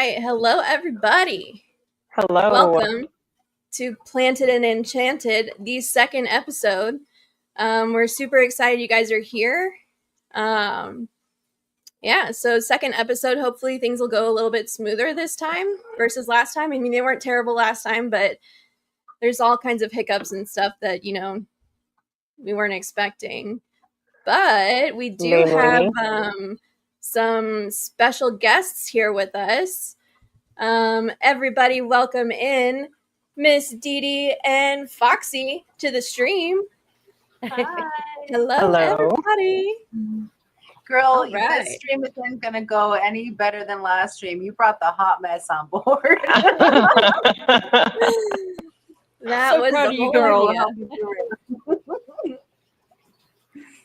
right. Hello, everybody. Hello. Welcome to Planted and Enchanted, the second episode. We're super excited you guys are here. So second episode, hopefully things will go a little bit smoother this time versus last time. I mean, they weren't terrible last time, but there's all kinds of hiccups and stuff that, we weren't expecting. But we do have some special guests here with us. Everybody welcome in Miss Dee and Foxy to the stream. Hi. Hello, everybody. Girl, this stream isn't going to go any better than last stream. You brought the hot mess on board. That so was proud the of you, girl.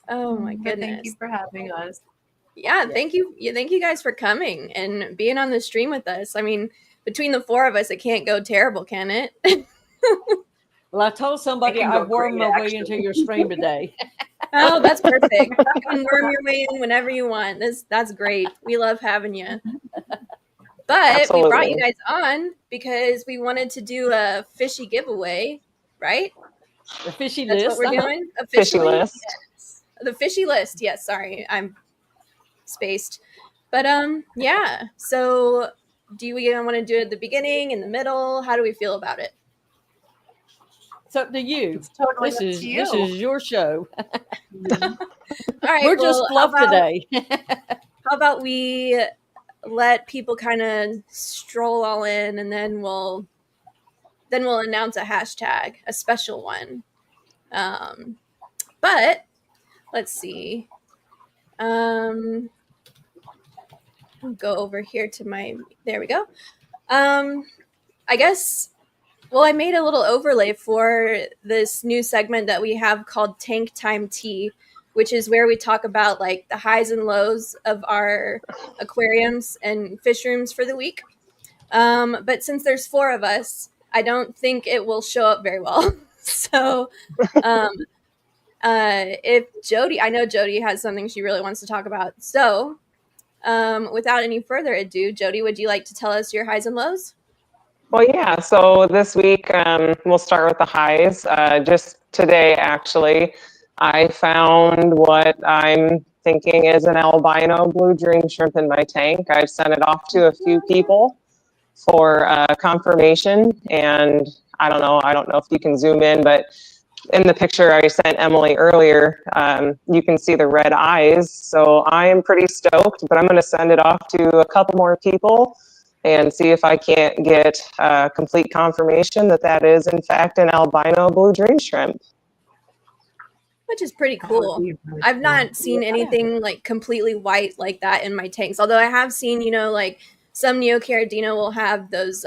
Oh my goodness. Thank you for having us. Yeah, thank you. Thank you guys for coming and being on the stream with us. I mean, between the four of us, it can't go terrible, can it? Well, I told somebody I'd worm my way into your stream today. Oh, that's perfect. You can worm your way in whenever you want. That's great. We love having you. But Absolutely. We brought you guys on because we wanted to do a fishy giveaway, right? The fishy That's list. what we're doing. Fishy list. Yes. The fishy list. Yes. Sorry, I'm spaced. But yeah. So, do we want to do it at the beginning, in the middle? How do we feel about it? It's up to you. It's totally This is your show. All right. We're just fluff today. How about we let people kind of stroll all in, and then we'll announce a hashtag, a special one. But let's see. I'll go over here to there we go. I guess, well, I made a little overlay for this new segment that we have called Tank Time Tea, which is where we talk about like the highs and lows of our aquariums and fish rooms for the week. But since there's four of us, I don't think it will show up very well. So, if I know Jodi has something she really wants to talk about. So, without any further ado, Jodi, would you like to tell us your highs and lows? Well, yeah. So this week, we'll start with the highs. Just today, actually, I found what I'm thinking is an albino blue dream shrimp in my tank. I've sent it off to a few people for confirmation, and I don't know if you can zoom in, but in the picture I sent Emily earlier, you can see the red eyes. So I am pretty stoked, but I'm going to send it off to a couple more people and see if I can't get complete confirmation that is in fact an albino blue dream shrimp. Which is pretty cool. I've not seen anything like completely white like that in my tanks. Although I have seen, like some Neocaridina will have those,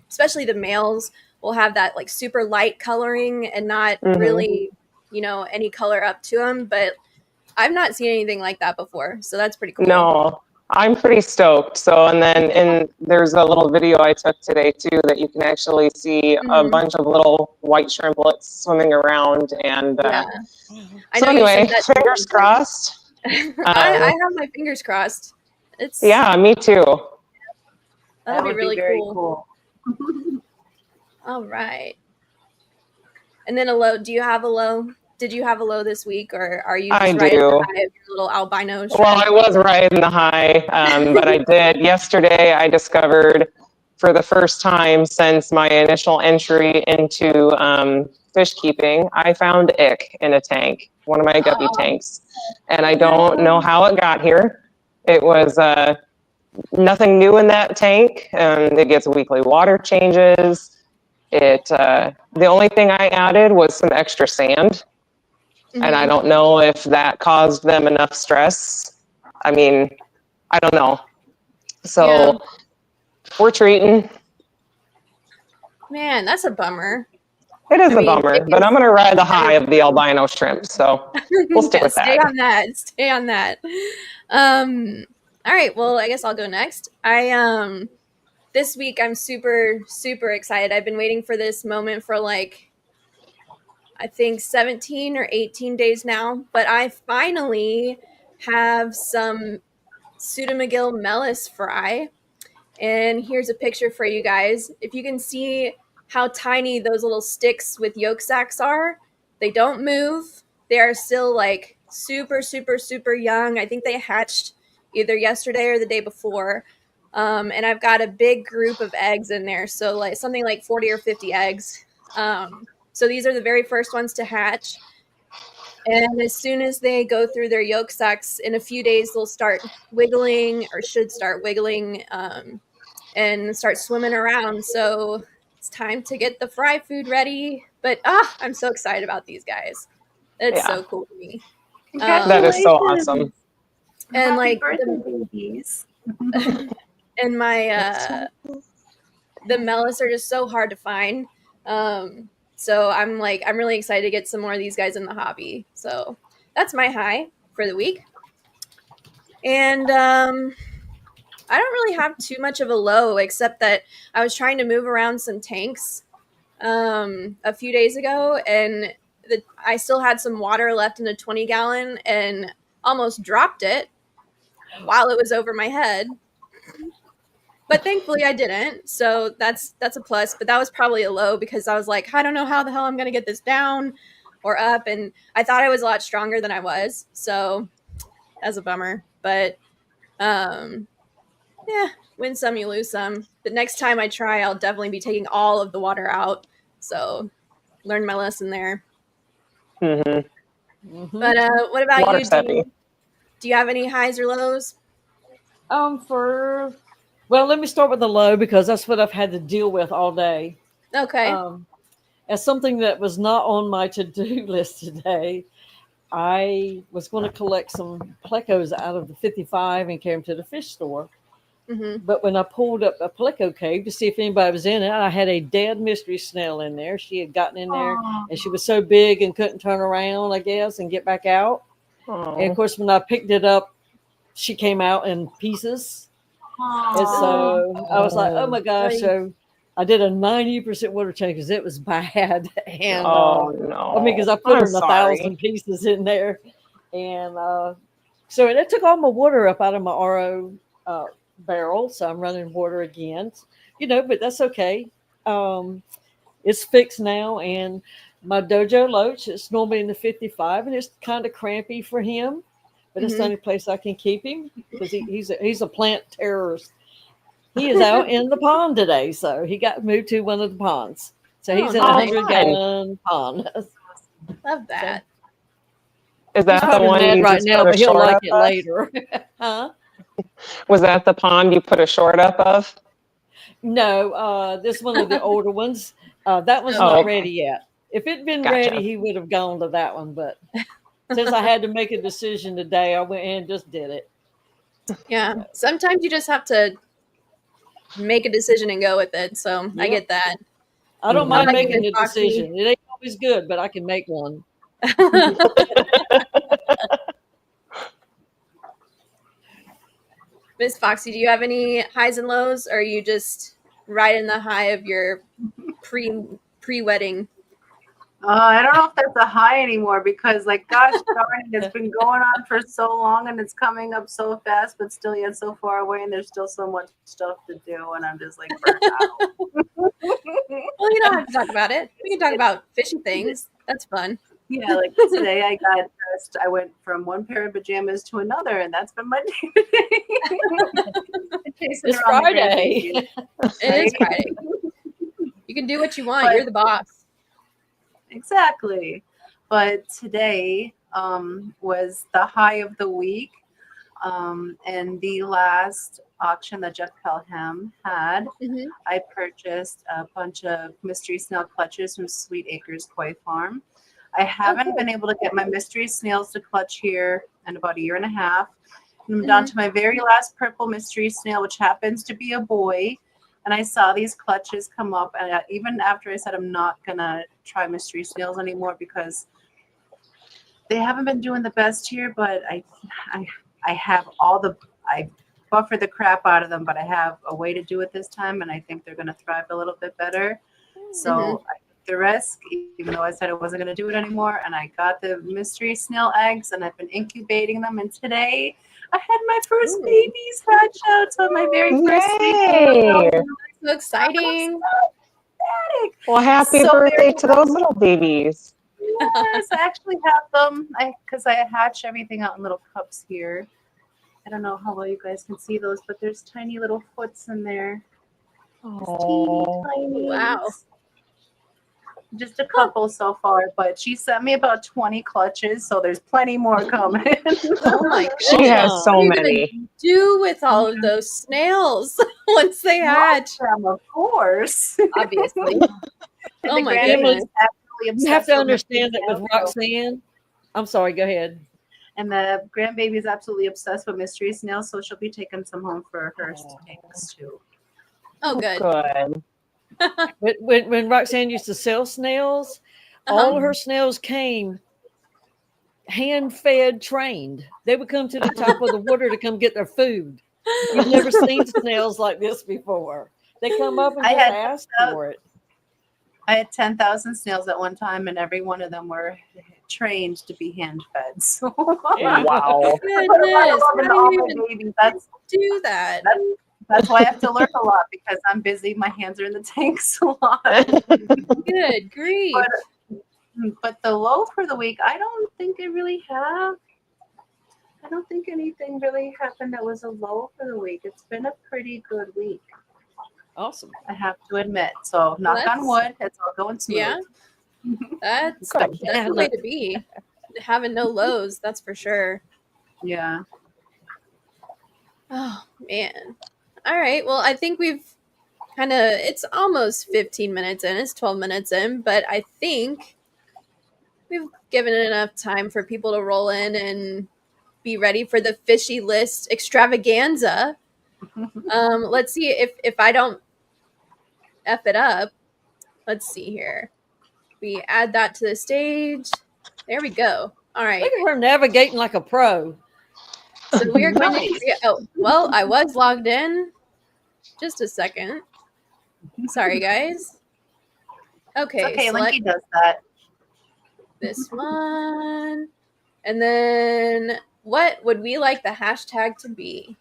especially the males will have that like super light coloring and not really, any color up to them. But I've not seen anything like that before. So that's pretty cool. No, I'm pretty stoked. So, and then there's a little video I took today too that you can actually see a bunch of little white shrimplets swimming around. And so anyway, fingers crossed. I have my fingers crossed. Yeah, me too. That would be really cool. All right. And then a low. Do you have a low? Did you have a low this week, or are you just riding the high of your little albino shrimp? Well, I was riding the high, but I did. Yesterday, I discovered for the first time since my initial entry into fish keeping, I found ick in a tank, one of my guppy tanks. And I don't know how it got here. It was nothing new in that tank. It gets weekly water changes. The only thing I added was some extra sand. And I don't know if that caused them enough stress. I mean, I don't know. So we're treating. Man, that's a bummer. It is a bummer, but I'm going to ride the high of the albino shrimp. So we'll stick with that. Stay on that. All right. Well, I guess I'll go next. This week I'm super, super excited. I've been waiting for this moment for I think 17 or 18 days now, but I finally have some Pseudamigill melis fry, And here's a picture for you guys. If you can see how tiny those little sticks with yolk sacs are, they don't move. They are still like super, super, super young. I think they hatched either yesterday or the day before. And I've got a big group of eggs in there. So like something like 40 or 50 eggs. So these are the very first ones to hatch. And as soon as they go through their yolk sacs, in a few days, they'll start wiggling or should start wiggling and start swimming around. So it's time to get the fry food ready. But I'm so excited about these guys. It's so cool to me. That is so awesome. And Happy like birthday, babies. and my the melis are just so hard to find. So I'm really excited to get some more of these guys in the hobby. So that's my high for the week. And I don't really have too much of a low, except that I was trying to move around some tanks a few days ago, and I still had some water left in a 20-gallon and almost dropped it while it was over my head. But thankfully I didn't, so that's a plus. But that was probably a low because I was like, I don't know how the hell I'm going to get this down or up, and I thought I was a lot stronger than I was, so that's a bummer. But yeah, win some, you lose some. But next time I try, I'll definitely be taking all of the water out. So learn my lesson there. Mm-hmm. But what about Water's you? Do you have any highs or lows? Well, let me start with the low because that's what I've had to deal with all day. Okay. As something that was not on my to-do list today, I was going to collect some plecos out of the 55 and carry them to the fish store. Mm-hmm. But when I pulled up a pleco cave to see if anybody was in it, I had a dead mystery snail in there. She had gotten in there, and she was so big and couldn't turn around, I guess, and get back out. And of course, when I picked it up, she came out in pieces. And so I was like, oh my gosh. So I did a 90% water change because it was bad. And no. I mean, because I put them 1,000 pieces in there. And so it took all my water up out of my RO barrel. So I'm running water again, but that's okay. It's fixed now. And my dojo loach, it's normally in the 55, and it's kind of crampy for him. But it's the only place I can keep him because he's a plant terrorist. He is out in the pond today, so he got moved to one of the ponds. So he's in a 100-gallon pond. Love that. Is that the one mad you right just now, put a but he'll short like up it of? later. Huh? Was that the pond you put a short up of? No, this one of the older ones. That one's not ready yet. If it'd been ready, he would have gone to that one, but since I had to make a decision today, I went and just did it. Yeah. Sometimes you just have to make a decision and go with it. So I get that. I don't mind making a decision. It ain't always good, but I can make one. Miss Foxy, do you have any highs and lows, or are you just riding the high of your pre-wedding? I don't know if that's a high anymore because, like, gosh darn it, it's been going on for so long and it's coming up so fast, but still yet so far away, and there's still so much stuff to do, and I'm just like burnt out. Well, you don't have to talk about it. We can talk about fishy things. That's fun. Yeah, like today I got dressed. I went from one pair of pajamas to another, and that's been my day today. It's Friday. It is Friday. You can do what you want. You're the boss. Exactly. But today was the high of the week. And the last auction that Jeff Pelham had, I purchased a bunch of mystery snail clutches from Sweet Acres Koi Farm. I haven't been able to get my mystery snails to clutch here in about a year and a half. And I'm down to my very last purple mystery snail, which happens to be a boy. And I saw these clutches come up, and even after I said I'm not gonna try mystery snails anymore because they haven't been doing the best here, but I have I buffer the crap out of them, but I have a way to do it this time, and I think they're gonna thrive a little bit better. So I took the risk, even though I said I wasn't gonna do it anymore, and I got the mystery snail eggs, and I've been incubating them, and today I had my first Ooh. babies hatch out on my very first Yay. week. So exciting. Ecstatic. Well, happy So birthday very to those little babies. Yes, I actually have them. Because I hatch everything out in little cups here. I don't know how well you guys can see those, but there's tiny little foots in there. Just teeny Oh, tiny. Wow. Just a couple so far, but she sent me about 20 clutches, so there's plenty more coming. Oh my she goodness. has so What are you gonna many. do with all of those snails once they hatch? Them, of course. Obviously. And Oh the my grandbaby's goodness. absolutely You have obsessed to with understand that mystery with snails, Roxanne. I'm sorry, go ahead. and the grandbaby is absolutely obsessed with mystery snails, so she'll be taking some home for her tanks too. Oh, good. Good. When Roxanne used to sell snails, all of her snails came hand-fed, trained. They would come to the top of the water to come get their food. You've never seen snails like this before. They come up and I just had ask for it. I had 10,000 snails at one time, and every one of them were trained to be hand-fed. So Yeah. Wow. Goodness. How do all you my even babies. do that? That's why I have to learn a lot, because I'm busy. My hands are in the tanks a lot. Good grief. But the low for the week, I don't think anything really happened that was a low for the week. It's been a pretty good week, Awesome. I have to admit. So knock on wood, it's all going smooth. Yeah. That's Good. the way to be. Having no lows, that's for sure. Yeah. Oh man. All right. Well, I think we've it's almost 15 minutes in. It's 12 minutes in, but I think we've given it enough time for people to roll in and be ready for the Fishy List extravaganza. Let's see if I don't F it up. Let's see here. We add that to the stage. There we go. All right. Look at her navigating like a pro. So we are going to oh, well, I was logged in. Just a second. Sorry, guys. Okay. It's okay, select Linky does that. this one. And then what would we like the hashtag to be?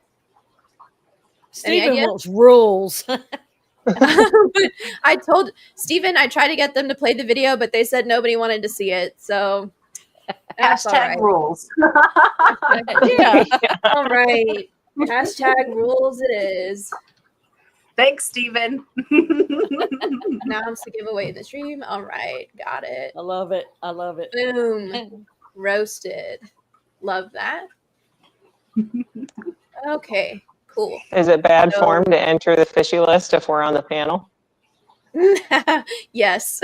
Stephen wants rules. I told Steven I tried to get them to play the video, but they said nobody wanted to see it. So that's Hashtag rules. Yeah. All right. Hashtag rules it is. Thanks, Steven. Announce the giveaway in the stream. All right. Got it. I love it. I love it. Boom. Roasted. Love that. Okay. Cool. Is it bad form to enter the Fishy List if we're on the panel? Yes.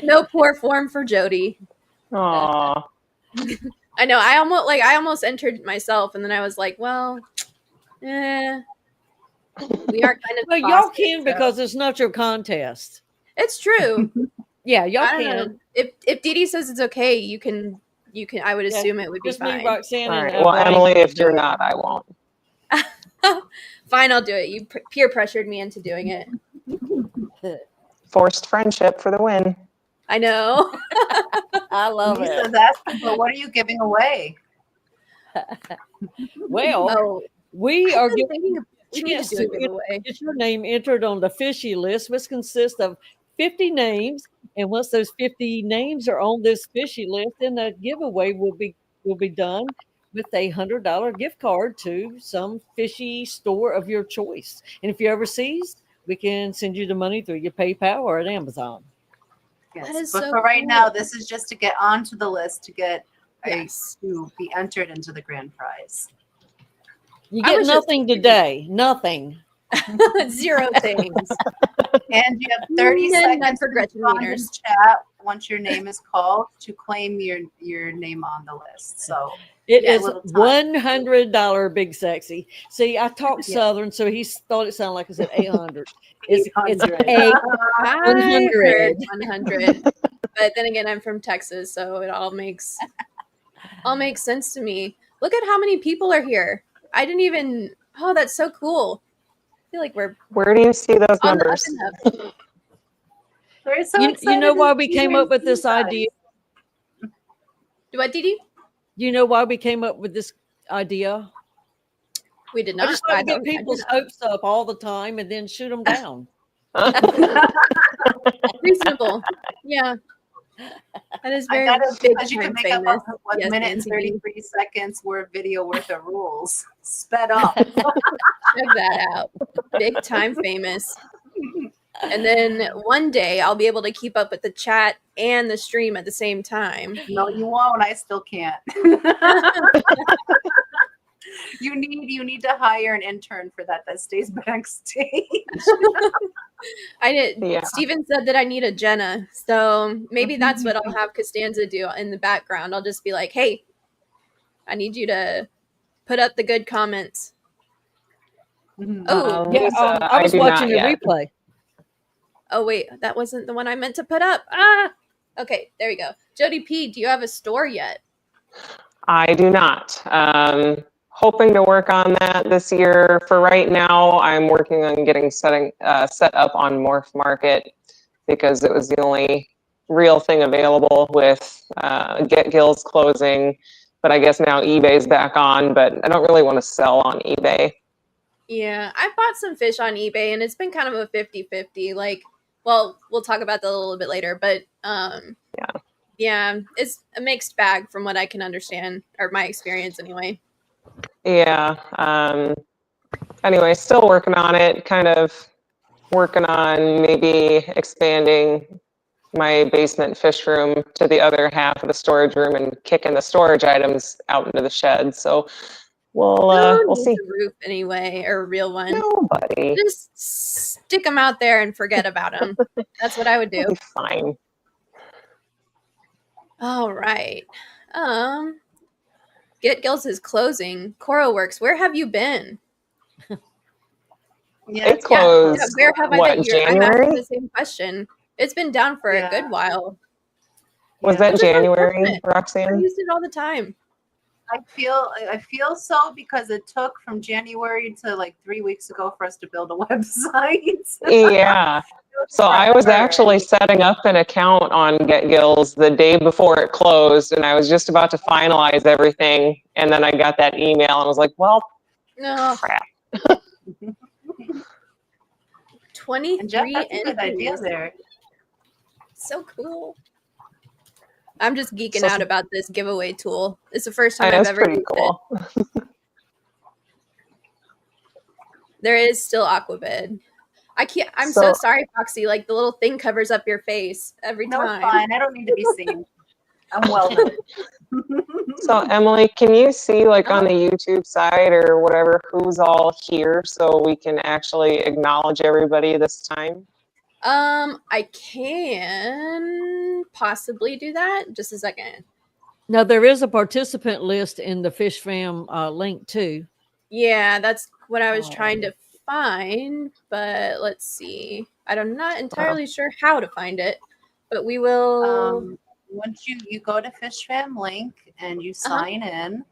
No poor form for Jodi. Aw. I know. I almost entered myself, and then I was like, well, we are kind of. Well, y'all can because it's not your contest. It's true. Yeah, y'all I don't can. know. If Dee Dee says it's okay, you can. I would assume it would be Just fine. me, Roxanne, All and right. Well, Brian. Emily, if you're not, I won't. Fine, I'll do it. You peer pressured me into doing it. Forced friendship for the win. I know. I love Lisa's it. asking, but what are you giving away? Well, Oh, we are I've been giving thinking we need chance to do a to giveaway. get your name entered on the Fishy List, which consists of 50 names. And once those 50 names are on this Fishy List, then the giveaway will be done with a $100 gift card to some fishy store of your choice. And if you're overseas, we can send you the money through your PayPal or at Amazon. Yes. That is But so for right cool. now, this is just to get onto the list to get Yes. to be entered into the grand prize. You I get was just nothing today. Nothing. 0 things. And you have 30 None seconds for to Gretchen respond in Wieners. chat once your name is called to claim your name on the list. So It Yeah, a is little time. $100 Big Sexy. See, I talked Yeah. Southern, so he thought it sounded like I said 800. It's 800. 100. 100. But then again, I'm from Texas, so it all makes sense to me. Look at how many people are here. I didn't even. Oh, that's so cool. I feel like we're Where do you see those on the up numbers? and up. We're so You excited know why to we see came you up with this guys. idea? Do what, Dee Dee? You know why we came up with this idea? We did I not. just want to get people's hopes up all the time and then shoot them down. Reasonable. Yeah. That is very big because you can make famous. up a Yes, minute and Nancy 33 seconds worth video worth of rules. Sped up. Check that out. Big time famous. And then one day I'll be able to keep up with the chat and the stream at the same time. No, you won't. I still can't. You need to hire an intern for that stays backstage. I did. Yeah. Steven said that I need a Jenna, so maybe that's what I'll have Costanza do in the background. I'll just be like, "Hey, I need you to put up the good comments." Oh, yeah. I was watching the replay. Oh wait, that wasn't the one I meant to put up. Ah, okay, there we go. Jodi-P, do you have a store yet? I do not. Hoping to work on that this year. For right now, I'm working on getting set up on Morph Market because it was the only real thing available with Get Gills closing. But I guess now eBay's back on, but I don't really want to sell on eBay. Yeah, I bought some fish on eBay and it's been kind of a 50-50. Like, well, we'll talk about that a little bit later, but yeah, it's a mixed bag from what I can understand, or my experience anyway. Yeah. Anyway, still working on it, kind of working on maybe expanding my basement fish room to the other half of the storage room and kicking the storage items out into the shed. So we'll see. A roof anyway, or a real one. Nobody. Just stick them out there and forget about them. That's what I would do. It'll be fine. All right. Get Gills is closing. Cororo Works, where have you been? It closed. Where have I been? I'm asking the same question. It's been down for a good while. Was that January, Roxanne? I used it all the time. I feel so because it took from January to like 3 weeks ago for us to build a website. Yeah. So I was actually setting up an account on Get Gills the day before it closed, and I was just about to finalize everything, and then I got that email and was like, well, no crap. 23 good idea there. So cool. I'm just geeking out about this giveaway tool. It's the first time I've ever pretty cool. There is still Aquabid. I'm so sorry, Foxy. Like the little thing covers up your face every time. No, it's fine. I don't need to be seen. I'm well known. So Emily, can you see like on the YouTube side or whatever who's all here so we can actually acknowledge everybody this time? I can possibly do that. Just a second. Now there is a participant list in the Fish Fam link too. Yeah, that's what I was trying to find, but let's see. I'm not entirely sure how to find it, but we will. Once you go to Fish Fam link and you sign in,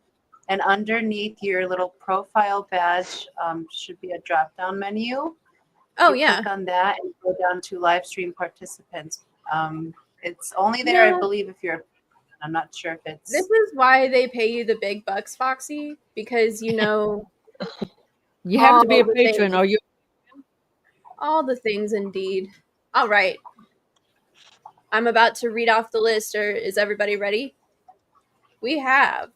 and underneath your little profile badge should be a drop down menu. Oh, you click on that and go down to live stream participants. It's only there, I believe, if you're. I'm not sure if it's. This is why they pay you the big bucks, Foxy, because you know. You have to be a patron, or you. All the things, indeed. All right. I'm about to read off the list. Or is everybody ready? We have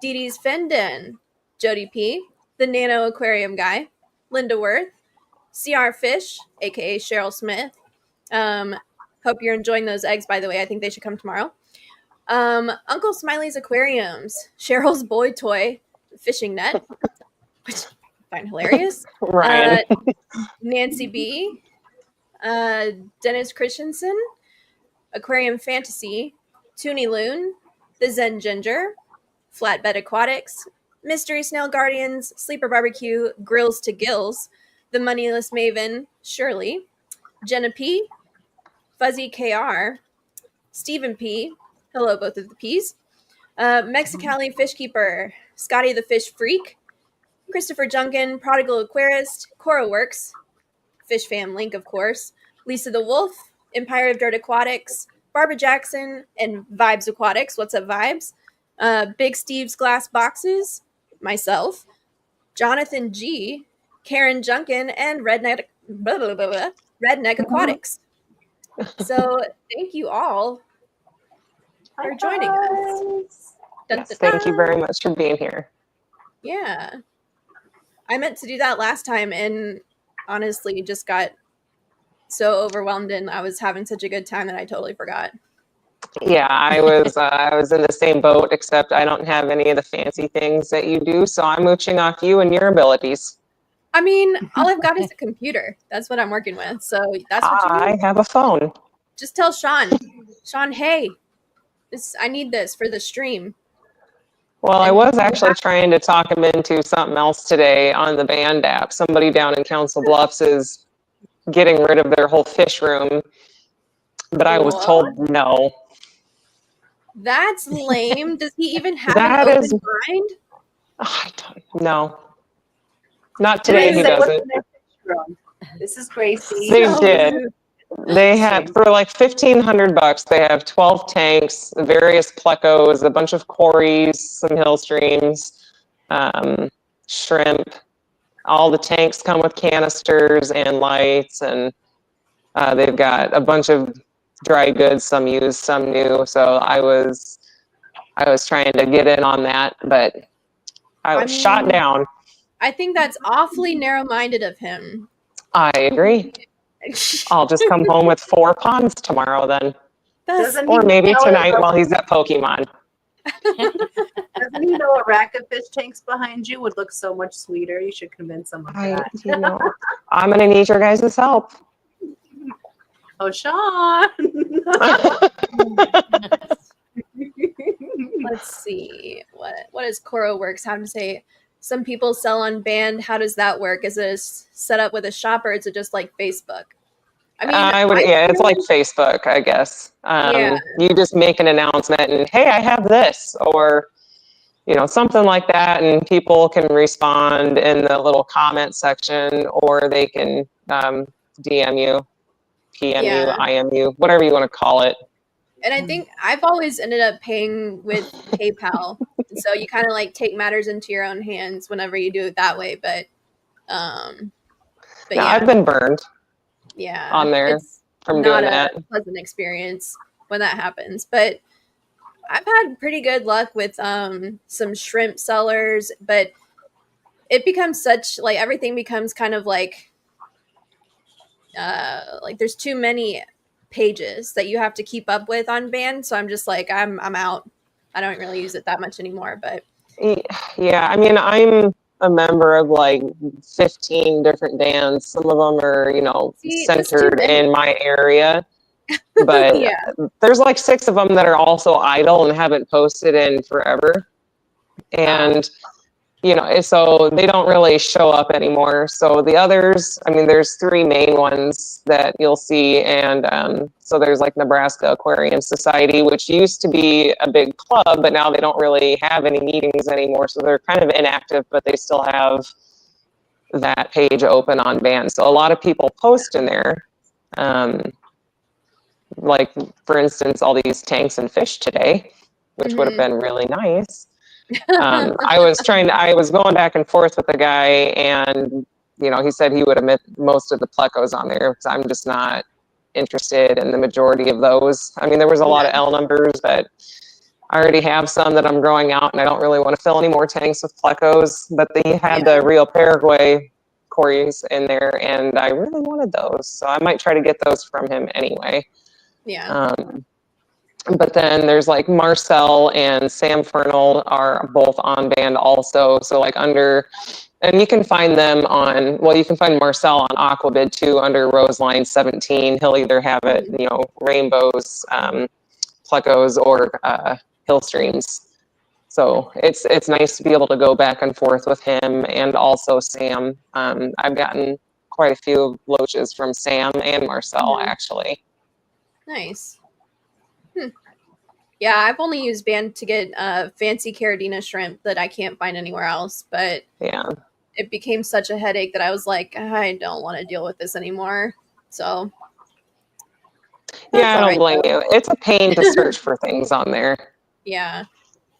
Dee Dee's Fendon, Jodi-P, the Nano Aquarium Guy, Linda Worth, CR Fish, aka Cheryl Smith. Hope you're enjoying those eggs, by the way. I think they should come tomorrow. Uncle Smiley's Aquariums, Cheryl's Boy Toy, Fishing Net, which I find hilarious. Ryan. Nancy B, Dennis Christensen, Aquarium Fantasy, Toonie Loon, The Zen Ginger, Flatbed Aquatics, Mystery Snail Guardians, Sleeper Barbecue, Grills to Gills, The Moneyless Maven, Shirley, Jenna P, Fuzzy KR, Stephen P, hello both of the P's, Mexicali Fishkeeper, Scotty the Fish Freak, Christopher Duncan, Prodigal Aquarist, Cororo Works, Fish Fam link of course, Lisa the Wolf, Empire of Dirt Aquatics, Barbara Jackson, and Vibes Aquatics. What's up, Vibes? Big Steve's Glass Boxes, myself, Jonathan G, Karen Junkin, and Redneck Aquatics. So thank you all for joining us. Yes, thank you very much for being here. Yeah. I meant to do that last time and honestly just got so overwhelmed and I was having such a good time that I totally forgot. Yeah, I was in the same boat, except I don't have any of the fancy things that you do, so I'm mooching off you and your abilities. I mean, all I've got is a computer. That's what I'm working with. So that's what you I need. have a phone. Just tell Sean, hey, I need this for the stream. Well, I was actually trying to talk him into something else today on the band app. Somebody down in Council Bluffs is getting rid of their whole fish room, but I was told no. That's lame. Does he even have an open mind? I don't know. Not today, he doesn't. This is Gracie. They did. They had, for like $1,500, they have 12 tanks, various plecos, a bunch of quarries, some hill streams, shrimp. All the tanks come with canisters and lights, and they've got a bunch of dry goods, some used, some new. So I was trying to get in on that, but I was shot down. I think that's awfully narrow-minded of him. I agree. I'll just come home with 4 ponds tomorrow then. Or maybe tonight while he's at Pokemon. Doesn't he know a rack of fish tanks behind you would look so much sweeter? You should convince him of that. I'm going to need your guys' help. Oh, Sean. Let's see. What does Cororo Works have to say? Some people sell on band. How does that work? Is it set up with a shop or is it just like Facebook? I mean, it's like Facebook, I guess. You just make an announcement and, hey, I have this, or, something like that. And people can respond in the little comment section, or they can DM you, PM you, IM you, whatever you want to call it. And I think I've always ended up paying with PayPal. So you kind of like take matters into your own hands whenever you do it that way. But I've been burned. Yeah. On there from doing that. Not a pleasant experience when that happens. But I've had pretty good luck with some shrimp sellers, but it becomes everything becomes kind of like there's too many pages that you have to keep up with on band, so I'm just like I'm out. I don't really use it that much anymore. But yeah, I mean, I'm a member of like 15 different bands. Some of them are centered in my area, but there's like 6 of them that are also idle and haven't posted in forever, and so they don't really show up anymore. So the others, I mean, there's 3 main ones that you'll see. And so there's like Nebraska Aquarium Society, which used to be a big club, but now they don't really have any meetings anymore. So they're kind of inactive, but they still have that page open on band. So a lot of people post in there. Like, for instance, all these tanks and fish today, which would have been really nice. I was going back and forth with the guy, and he said he would admit most of the plecos on there because I'm just not interested in the majority of those. I mean, there was a lot of L numbers, but I already have some that I'm growing out, and I don't really want to fill any more tanks with plecos. But they had the Rio Paraguay quarries in there, and I really wanted those, so I might try to get those from him anyway. But then there's like Marcel and Sam Fernald are both on band also. So like and you can find them you can find Marcel on Aquabid too under Roseline 17. He'll either have it, rainbows, plecos, or hill streams. So it's nice to be able to go back and forth with him and also Sam. I've gotten quite a few loaches from Sam and Marcel actually. Nice. Yeah, I've only used band to get fancy Caridina shrimp that I can't find anywhere else. But it became such a headache that I was like, I don't want to deal with this anymore. So I don't blame you. It's a pain to search for things on there. Yeah.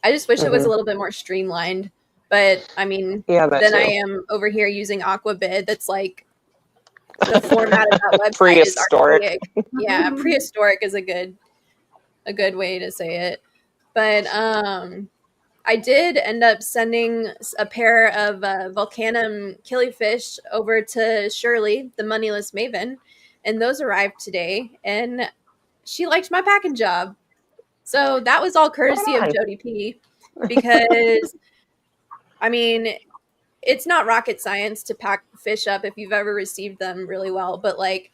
I just wish it was a little bit more streamlined. But I mean, then I am over here using Aquabid. That's like the format of that website prehistoric. is archaic. Yeah, prehistoric is a good way to say it. But I did end up sending a pair of Volcanum killifish over to Shirley, the Moneyless Maven, and those arrived today, and she liked my packing job. So that was all courtesy of Jodi-P, because, I mean, it's not rocket science to pack fish up if you've ever received them really well, but like,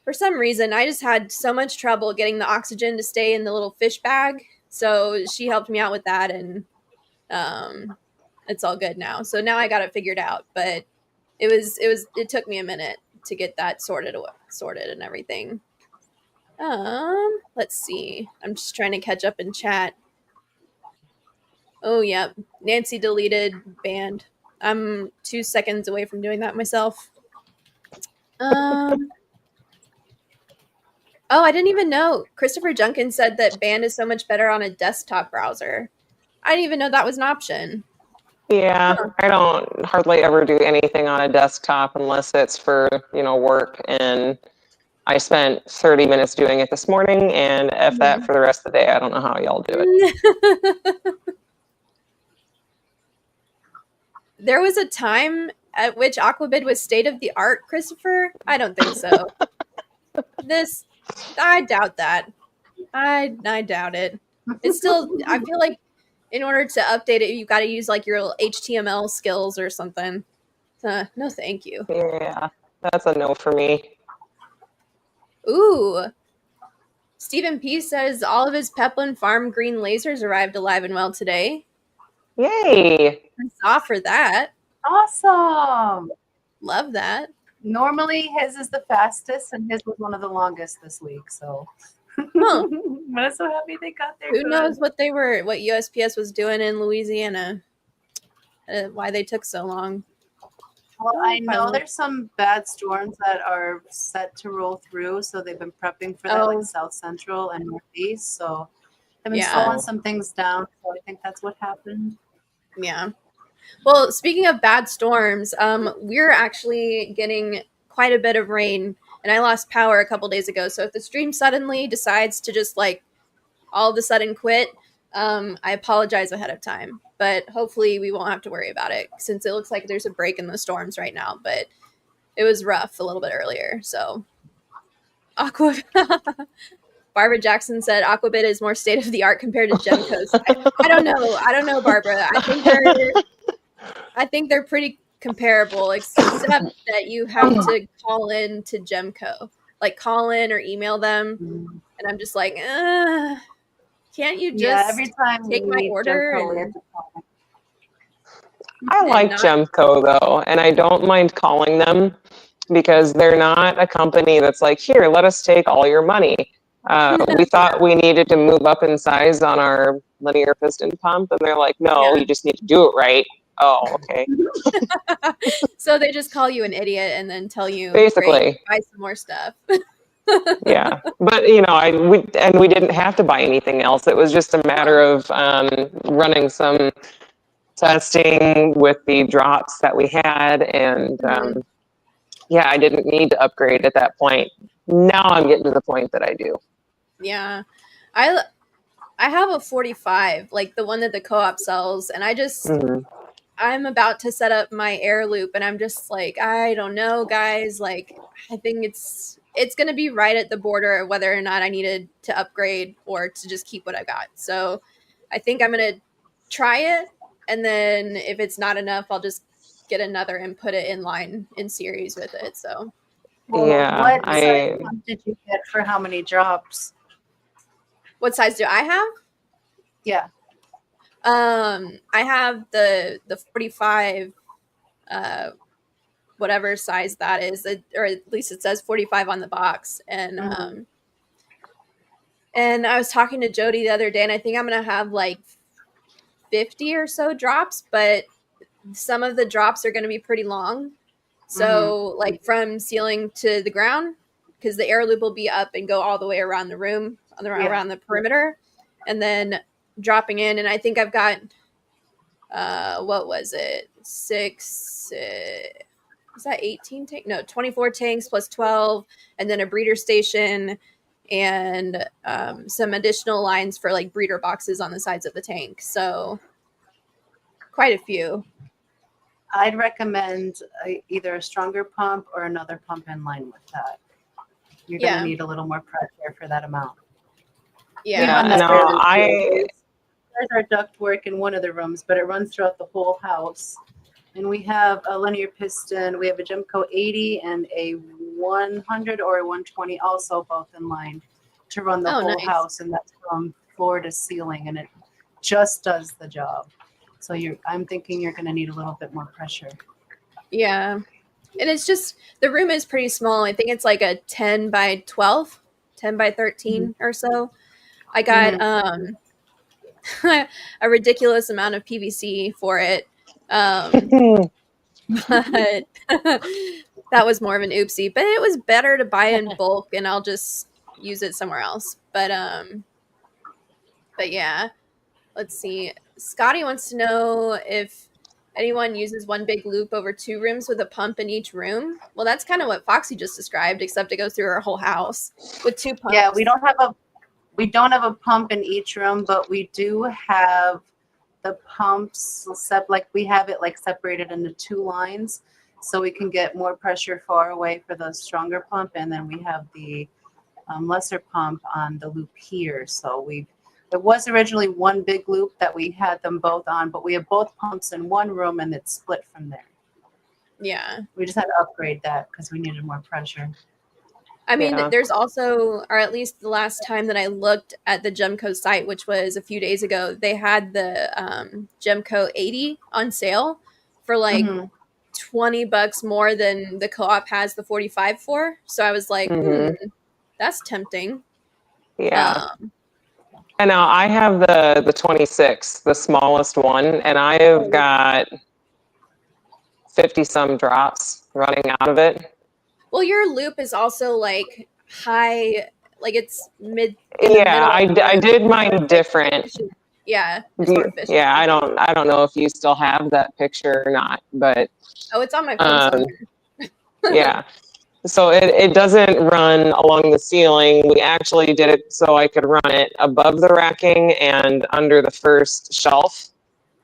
for some reason, I just had so much trouble getting the oxygen to stay in the little fish bag. So she helped me out with that, and it's all good now. So now I got it figured out, but it took me a minute to get that sorted and everything. Let's see. I'm just trying to catch up in chat. Oh yeah, Nancy deleted banned. I'm 2 seconds away from doing that myself. Oh, I didn't even know. Christopher Duncan said that banned is so much better on a desktop browser. I didn't even know that was an option. Yeah, I don't hardly ever do anything on a desktop unless it's for, work. And I spent 30 minutes doing it this morning, and that for the rest of the day. I don't know how y'all do it. There was a time at which Aquabid was state of the art, Christopher. I don't think so. I doubt that. I doubt it. It's still, I feel like in order to update it, you've got to use like your HTML skills or something. No, thank you. Yeah, that's a no for me. Ooh. Stephen P says all of his Peplin Farm green lasers arrived alive and well today. Yay. I saw for that. Awesome. Love that. Normally his is the fastest, and his was one of the longest this week. So I'm so happy they got there. Who knows what USPS was doing in Louisiana? Why they took so long. Well, I know there's some bad storms that are set to roll through, so they've been prepping for that, like South Central and Northeast. So they've been slowing some things down. So I think that's what happened. Yeah. Well, speaking of bad storms, we're actually getting quite a bit of rain, and I lost power a couple days ago. So if the stream suddenly decides to just like all of a sudden quit, I apologize ahead of time. But hopefully we won't have to worry about it, since it looks like there's a break in the storms right now. But it was rough a little bit earlier. So Barbara Jackson said Aquabid is more state of the art compared to Gemco's. I don't know, Barbara. I think they're pretty comparable, except that you have to call in to Gemco, like call in or email them, and I'm just like, can't you just every time take my order? I like Gemco though, and I don't mind calling them, because they're not a company that's like, here, let us take all your money. We thought we needed to move up in size on our linear piston pump, and they're like, no, you just need to do it right. Oh, okay. So they just call you an idiot and then tell you, basically, buy some more stuff. Yeah, but we didn't have to buy anything else. It was just a matter of running some testing with the drops that we had, and I didn't need to upgrade at that point. Now I'm getting to the point that I do. Yeah, I have a 45, like the one that the co-op sells, and I just I'm about to set up my air loop, and I'm just like, I don't know, guys. Like, I think it's going to be right at the border of whether or not I needed to upgrade or to just keep what I got. So I think I'm going to try it, and then if it's not enough, I'll just get another and put it in line in series with it. So what size did you get for how many drops? What size do I have? Yeah. I have the 45, whatever size that is, or at least it says 45 on the box. And and I was talking to Jodi the other day, and I think I'm gonna have like 50 or so drops, but some of the drops are gonna be pretty long. So like from ceiling to the ground, because the air loop will be up and go all the way around the room, around the perimeter, and then dropping in, and I think I've got what was it? 6 is that 18 tank? No, 24 tanks plus 12, and then a breeder station and some additional lines for like breeder boxes on the sides of the tank. So quite a few. I'd recommend either a stronger pump or another pump in line with that. You're going to need a little more pressure for that amount. Yeah. There's our duct work in one of the rooms, but it runs throughout the whole house. And we have a linear piston. We have a Gemco 80 and a 100 or a 120, also both in line to run the whole house. And that's from floor to ceiling, and it just does the job. So I'm thinking you're going to need a little bit more pressure. Yeah. And it's just, the room is pretty small. I think it's like a 10 by 12, 10 by 13 or so. I got a ridiculous amount of PVC for it. But that was more of an oopsie. But it was better to buy in bulk, and I'll just use it somewhere else. But yeah, let's see. Scotty wants to know if anyone uses one big loop over 2 rooms with a pump in each room. Well, that's kind of what Foxy just described, except it goes through our whole house with 2 pumps. Yeah, we don't have a pump in each room, but we do have the pumps like we have it like separated into 2 lines, so we can get more pressure far away for the stronger pump, and then we have the lesser pump on the loop here. So it was originally one big loop that we had them both on, but we have both pumps in one room, and it's split from there. Yeah. We just had to upgrade that because we needed more pressure. I mean, there's also, or at least the last time that I looked at the Gemco site, which was a few days ago, they had the Gemco 80 on sale for like $20 more than the co-op has the 45 for. So I was like, that's tempting. Yeah. And now I have the 26, the smallest one, and I have got 50 some drops running out of it. Well, your loop is also like high, like it's mid. Yeah, I did mine different. Yeah. Yeah, I don't know if you still have that picture or not, but it's on my phone. Yeah. So it doesn't run along the ceiling. We actually did it so I could run it above the racking and under the first shelf.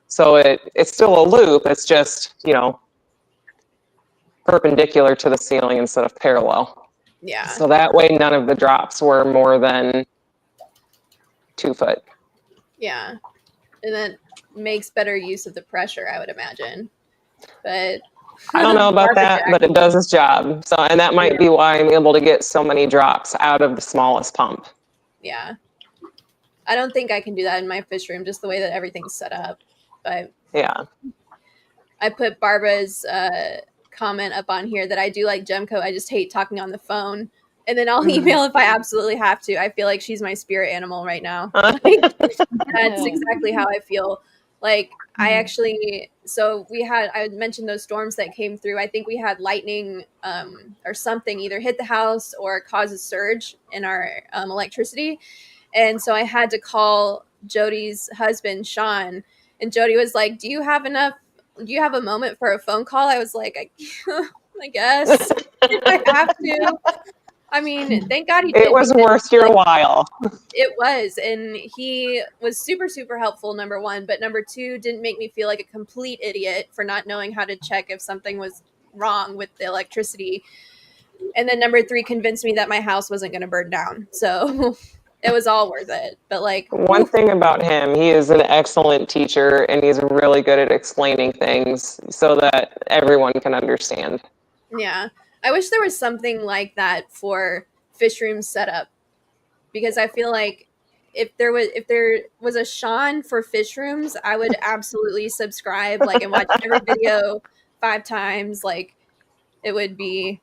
So it's still a loop. It's just, perpendicular to the ceiling instead of parallel. Yeah. So that way none of the drops were more than 2 foot. Yeah. And that makes better use of the pressure, I would imagine. But I don't know about that, but it does its job. So, and that might be why I'm able to get so many drops out of the smallest pump. Yeah. I don't think I can do that in my fish room, just the way that everything's set up. But yeah. I put Barbara's comment up on here that I do like Gemco. I just hate talking on the phone. And then I'll email if I absolutely have to. I feel like she's my spirit animal right now. That's exactly how I feel. Like, I actually, so I mentioned those storms that came through. I think we had lightning or something either hit the house or cause a surge in our electricity. And so I had to call Jody's husband, Sean. And Jody was like, do you have a moment for a phone call? I was like, I guess if I have to. I mean, thank God he did. It was worth your while. It was. And he was super, super helpful, number 1. But number 2, didn't make me feel like a complete idiot for not knowing how to check if something was wrong with the electricity. And then number 3 convinced me that my house wasn't going to burn down. So it was all worth it. But like, one thing about him, he is an excellent teacher, and he's really good at explaining things so that everyone can understand. Yeah. I wish there was something like that for fish room setup, because I feel like if there was a Sean for fish rooms, I would absolutely subscribe, like, and watch every video 5 times. Like, it would be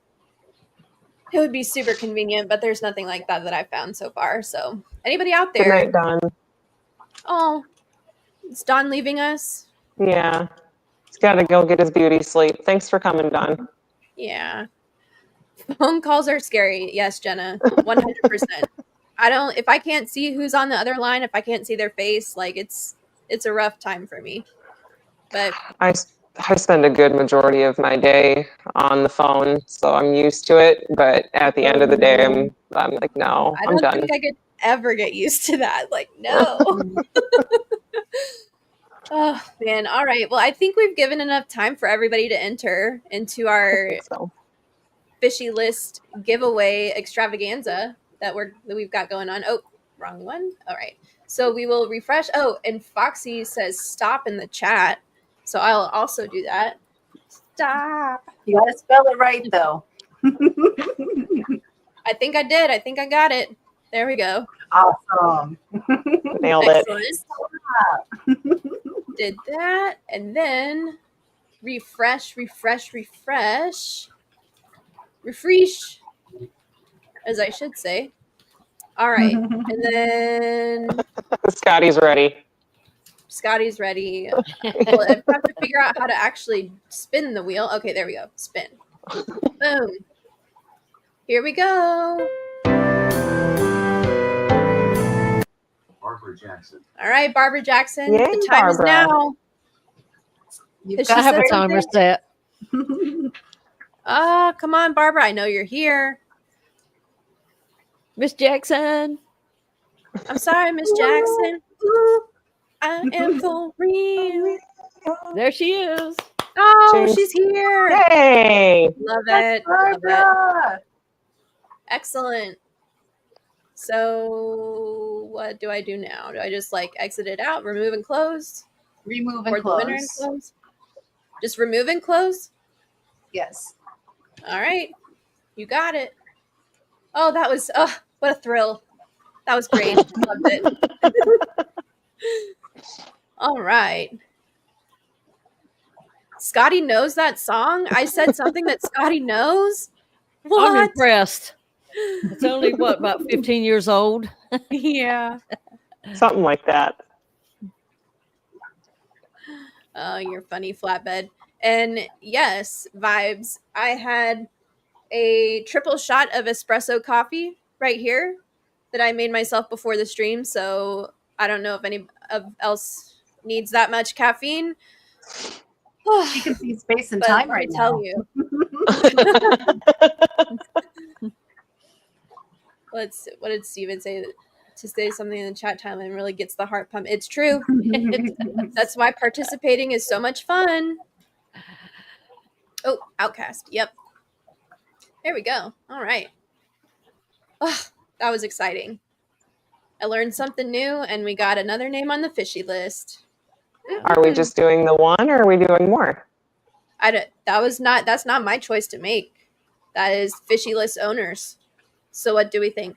super convenient, but there's nothing like that I've found so far. So anybody out there? Good night, Don. Oh, is Don leaving us? Yeah. He's got to go get his beauty sleep. Thanks for coming, Don. Yeah. Phone calls are scary. Yes, Jenna. 100%. if I can't see who's on the other line, if I can't see their face, like it's a rough time for me. But I spend a good majority of my day on the phone, so I'm used to it. But at the end of the day, I'm like, no, I'm done. I don't think I could ever get used to that. Like, no. Oh man! All right. Well, I think we've given enough time for everybody to enter into our Fishy List giveaway extravaganza that we've got going on. Oh, wrong one. All right. So we will refresh. Oh, and Foxy says stop in the chat. So I'll also do that. Stop. You gotta spell it right though. I think I did. I think I got it. There we go. Awesome. Nailed Excellent. it. Did that. And then refresh, as I should say. All right. And then Scotty's ready. Scotty's ready. Well, I have to figure out how to actually spin the wheel. Okay, there we go. Spin. Boom. Here we go. Barbara Jackson. All right, Barbara Jackson. Yay, the time Barbara. is now. I have a timer set. Come on, Barbara. I know you're here. Miss Jackson. I'm sorry, Miss Jackson. Ooh, I am for real. There she is. Oh, she's here. Yay! Love it. Love it. Excellent. So what do I do now? Do I just like exit it out, remove and close? Remove Or and the winner and close? Just remove and close? Yes. All right. You got it. Oh, that was, what a thrill. That was great. Loved it. All right. Scotty knows that song? I said something that Scotty knows? What? I'm impressed. It's only, what, about 15 years old? Yeah. Something like that. Oh, you're funny, Flatbed. And yes, vibes. I had a triple shot of espresso coffee right here that I made myself before the stream. So I don't know if any else needs that much caffeine. She can see space and time right now. Tell you. What did Steven say? To say something in the chat time and really gets the heart pump. It's true. That's why participating is so much fun. Oh, Outcast. Yep. There we go. All right. Oh, that was exciting. I learned something new, and we got another name on the fishy list. Are we just doing the one, or are we doing more? That's not my choice to make. That is fishy list owners. So what do we think?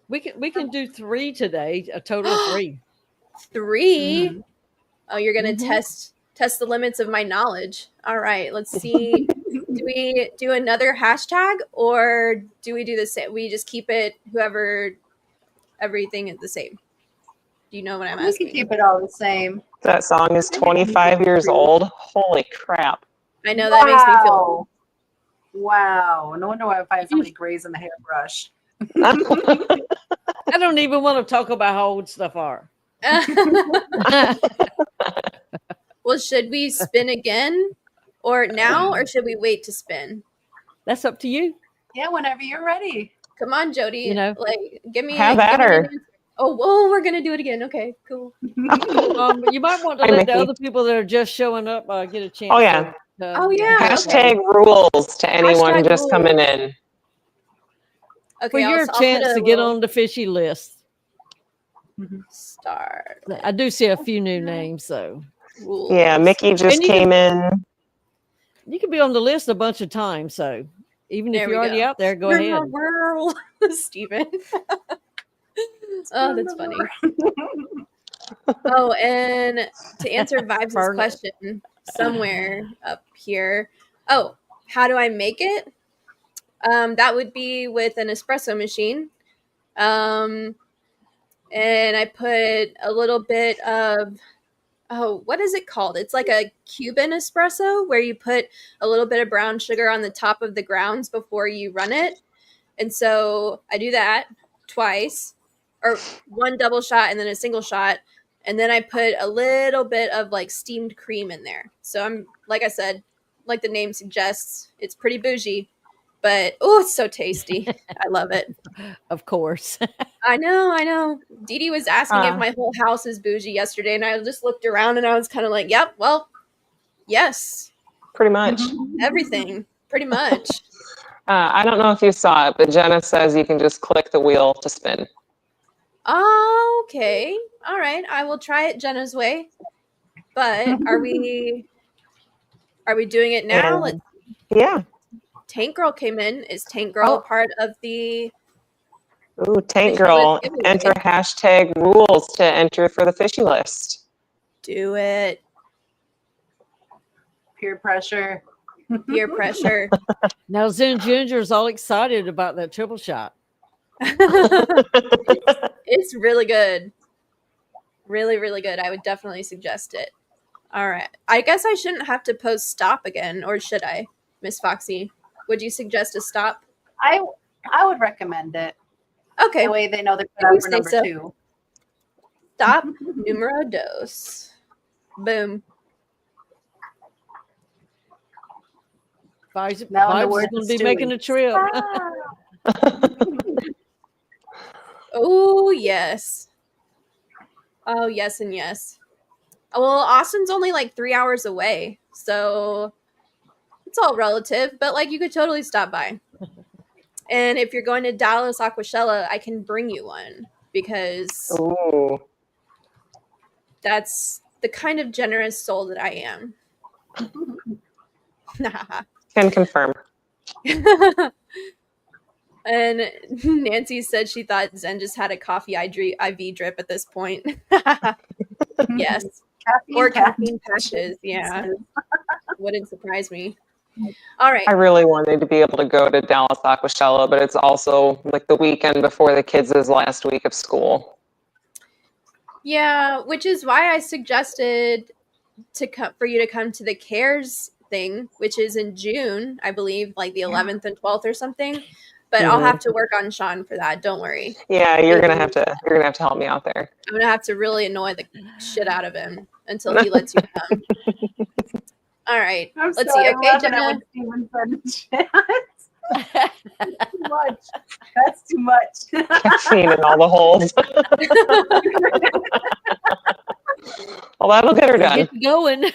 We can do 3 today, a total of 3. 3? Mm-hmm. Oh, you're gonna test the limits of my knowledge. All right, let's see. Do we do another hashtag, or do we do the same? We just keep it everything is the same. Do you know what I'm asking? We can keep it all the same. That song is 25 years old. Holy crap. I know that makes me feel old. Wow. No wonder why I find so many grays in the hairbrush. I don't even want to talk about how old stuff are. Well, should we spin again or now, or should we wait to spin? That's up to you. Yeah, whenever you're ready. Come on, Jodi. You know, like give me have at her. Oh, we're gonna do it again. Okay, cool. You might want to let the other people that are just showing up get a chance. Oh yeah. Hashtag rules to anyone just coming in. Okay, for your chance to get on the fishy list. Start. I do see a few new names, though. Rules. Yeah, Mickey just came in. You can be on the list a bunch of times, so even if you're already out there, go ahead. World, Steven. Oh, that's funny. Oh, and to answer Vibes' question, somewhere up here. Oh, how do I make it? That would be with an espresso machine. And I put a little bit of, what is it called? It's like a Cuban espresso where you put a little bit of brown sugar on the top of the grounds before you run it. And so I do that. twice, or one double shot and then a single shot. And then I put a little bit of like steamed cream in there. So I'm, like I said, like the name suggests, it's pretty bougie, but oh, it's so tasty. I love it. Of course. I know. Dee Dee was asking if my whole house is bougie yesterday, and I just looked around and I was kind of like, yep, well, yes. Pretty much. Everything, pretty much. I don't know if you saw it, but Jenna says you can just click the wheel to spin. Okay. All right. I will try it Jenna's way. But are we doing it now? Yeah. Tank Girl came in. Is Tank Girl part of the... Ooh, Tank Girl. Enter hashtag rules to enter for the Fishy List. Do it. Peer pressure. Peer pressure. Now Zen Ginger's all excited about that triple shot. It's really good. Really, really good. I would definitely suggest it. All right. I guess I shouldn't have to post stop again, or should I, Miss Foxy? Would you suggest a stop? I would recommend it. Okay. That way they know they're put up for number 2. Stop numero dos. Boom. Vibes is going to be making a trip. Oh, yes. Oh, yes and yes. Well, Austin's only like 3 hours away, so it's all relative, but like you could totally stop by. And if you're going to Dallas Aquashella, I can bring you one because that's the kind of generous soul that I am. Can confirm. And Nancy said she thought Zen just had a coffee IV drip at this point. Yes. Caffeine patches. Yeah. Wouldn't surprise me. All right. I really wanted to be able to go to Dallas Aquashella, but it's also like the weekend before the kids' last week of school. Yeah, which is why I suggested for you to come to the CARES thing, which is in June, I believe, like the 11th and 12th or something. But I'll have to work on Sean for that. Don't worry. Yeah, you're gonna have to help me out there. I'm gonna have to really annoy the shit out of him until he lets you come. All right. Let's see. Okay, Jenna. Too much. That's too much. Caffeine in all the holes. Well, that'll get her done. Get going.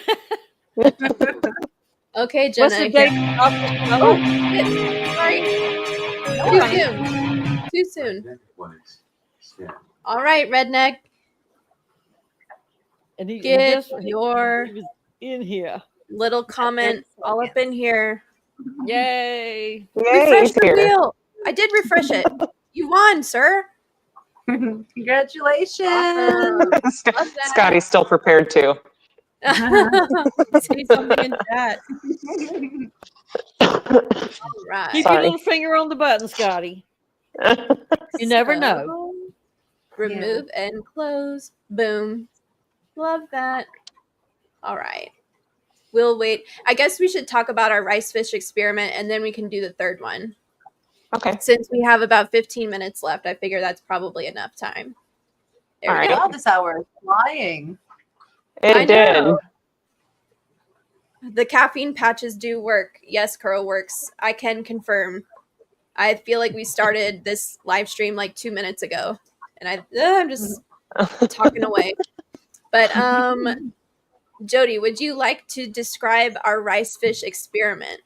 Okay, Jenna. What's the date? Oh, sorry. Too soon. All right, Redneck. And Get your in here. Little comment all up in here. Yay. Refresh the wheel. I did refresh it. You won, sir. Congratulations. Awesome. Scotty's still prepared too. Say something in chat. All right. Keep your little finger on the button, Scotty. You never know. Remove and close. Boom. Love that. All right. We'll wait. I guess we should talk about our rice fish experiment and then we can do the third one. Okay. Since we have about 15 minutes left, I figure that's probably enough time. All right. Wow, this hour is flying. It did. The caffeine patches do work. Yes, Cororo Works. I can confirm. I feel like we started this live stream like 2 minutes ago, and I'm just talking away. But Jodi, would you like to describe our rice fish experiment?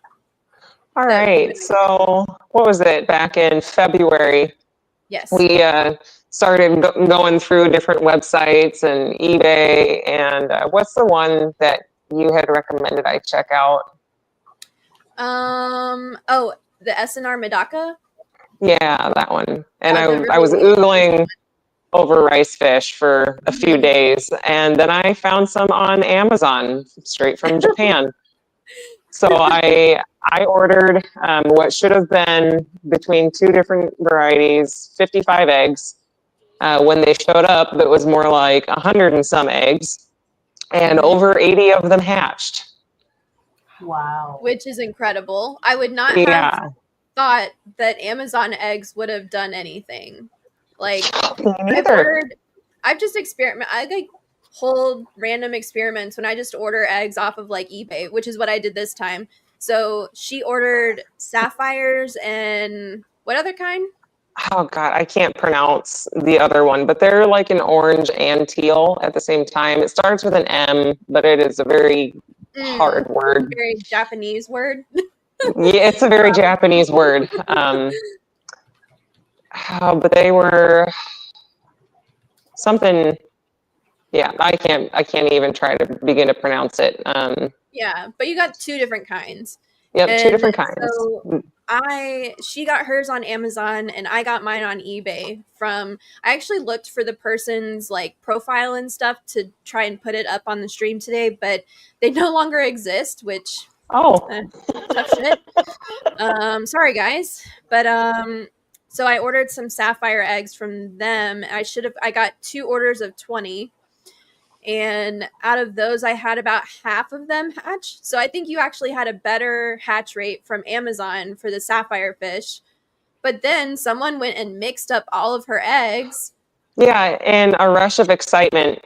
All right. So what was it? Back in February. Yes. We started going through different websites and eBay. And what's the one that you had recommended I check out? Oh, the SNR Medaka? Yeah, that one. And I was oogling over rice fish for a few days. And then I found some on Amazon straight from Japan. So I ordered what should have been between 2 different varieties, 55 eggs. When they showed up, it was more like 100 and some eggs, and over 80 of them hatched. Wow. Which is incredible. I would not have thought that Amazon eggs would have done anything. Like, Neither. I've just I like hold random experiments when I just order eggs off of like eBay, which is what I did this time. So she ordered sapphires and what other kind? Oh God, I can't pronounce the other one, but they're like an orange and teal at the same time. It starts with an M, but it is a very hard word. Very Japanese word. Yeah, it's a very Japanese word. But they were something. Yeah, I can't even try to begin to pronounce it. Yeah, but you got two different kinds. Yep, And two different kinds. So she got hers on Amazon and I got mine on eBay I actually looked for the person's like profile and stuff to try and put it up on the stream today, but they no longer exist, which tough shit. Sorry guys. But so I ordered some sapphire eggs from them. I got 2 orders of 20. And out of those, I had about half of them hatch. So I think you actually had a better hatch rate from Amazon for the sapphire fish. But then someone went and mixed up all of her eggs. Yeah, in a rush of excitement,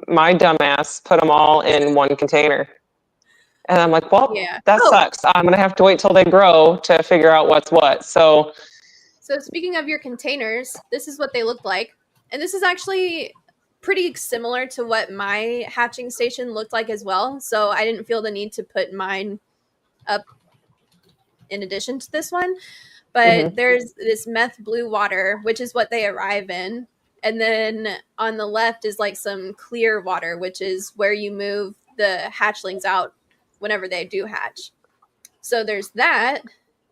my dumbass put them all in one container. And I'm like, well, that sucks. I'm going to have to wait till they grow to figure out what's what. So speaking of your containers, this is what they look like. And this is actually pretty similar to what my hatching station looked like as well. So I didn't feel the need to put mine up in addition to this one. But there's this meth blue water, which is what they arrive in. And then on the left is like some clear water, which is where you move the hatchlings out whenever they do hatch. So there's that.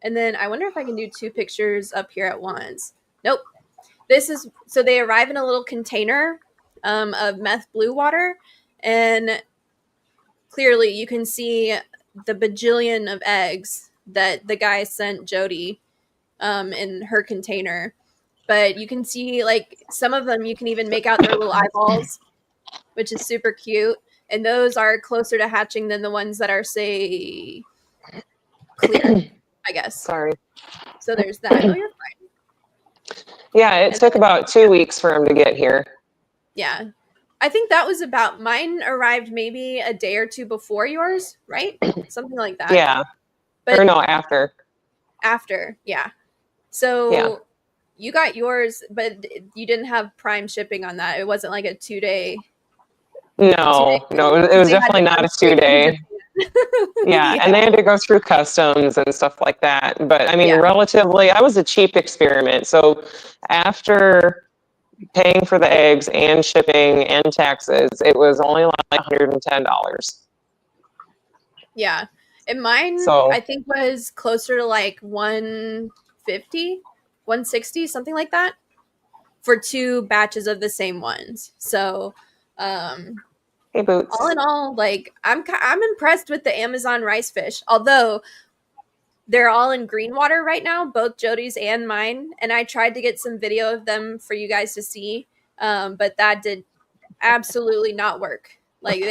And then I wonder if I can do 2 pictures up here at once. Nope. So they arrive in a little container of meth blue water. And clearly you can see the bajillion of eggs that the guy sent Jodi in her container. But you can see like some of them, you can even make out their little eyeballs, which is super cute. And those are closer to hatching than the ones that are, say, clear, I guess. Sorry. So there's that. Oh, you're fine. Yeah, it took about 2 weeks for him to get here. Yeah. I think that was mine arrived maybe a day or 2 before yours, right? Something like that. Yeah. Or no, after. After, yeah. So you got yours, but you didn't have Prime shipping on that. It wasn't like a 2-day. No, it was definitely not a 2-day. Yeah, and they had to go through customs and stuff like that. But I mean, relatively, I was a cheap experiment. So after paying for the eggs and shipping and taxes, it was only like $110. Yeah. And mine, I think, was closer to like 150, 160, something like that, for 2 batches of the same ones. So, hey, Boots. All in all, like I'm impressed with the Amazon rice fish. Although they're all in green water right now, both Jodi's and mine. And I tried to get some video of them for you guys to see, but that did absolutely not work. Like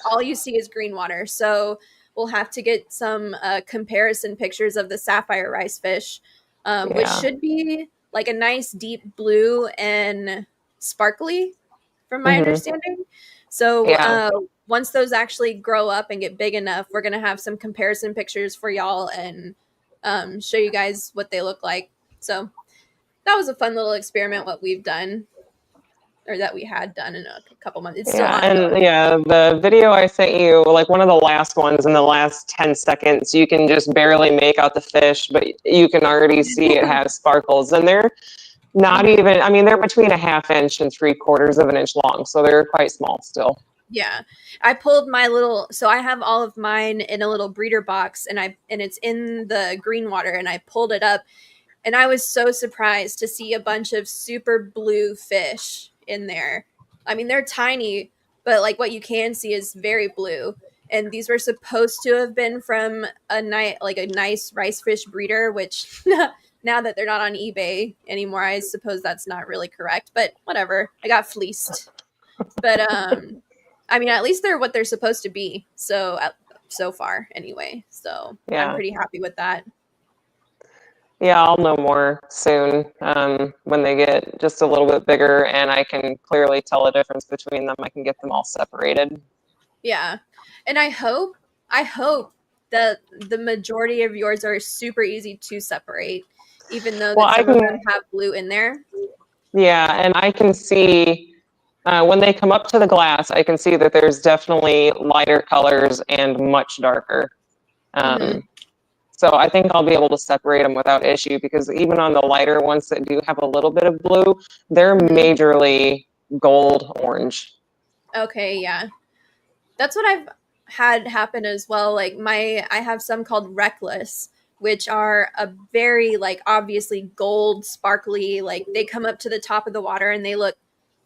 all you see is green water. So we'll have to get some comparison pictures of the sapphire rice fish, which should be like a nice deep blue and sparkly, from my understanding. So once those actually grow up and get big enough, we're going to have some comparison pictures for y'all and show you guys what they look like. So that was a fun little experiment, what we've done, or that we had done in a couple months. It's still ongoing. And the video I sent you, like one of the last ones in the last 10 seconds, you can just barely make out the fish, but you can already see it has sparkles. And they're not even, I mean, they're between a 1/2 inch and 3/4 of an inch long. So they're quite small still. Yeah. I pulled so I have all of mine in a little breeder box and it's in the green water, and I pulled it up and I was so surprised to see a bunch of super blue fish in there. I mean, they're tiny, but like what you can see is very blue. And these were supposed to have been from a nice rice fish breeder, which now that they're not on eBay anymore, I suppose that's not really correct, but whatever. I got fleeced. But I mean, at least they're what they're supposed to be. So far anyway. So I'm pretty happy with that. Yeah, I'll know more soon when they get just a little bit bigger and I can clearly tell the difference between them. I can get them all separated. Yeah. And I hope that the majority of yours are super easy to separate, even though that some of them have blue in there. Yeah, and I can see when they come up to the glass, I can see that there's definitely lighter colors and much darker. So I think I'll be able to separate them without issue, because even on the lighter ones that do have a little bit of blue, they're majorly gold orange. Okay, yeah. That's what I've had happen as well. Like I have some called Reckless, which are a very like obviously gold, sparkly, like they come up to the top of the water and they look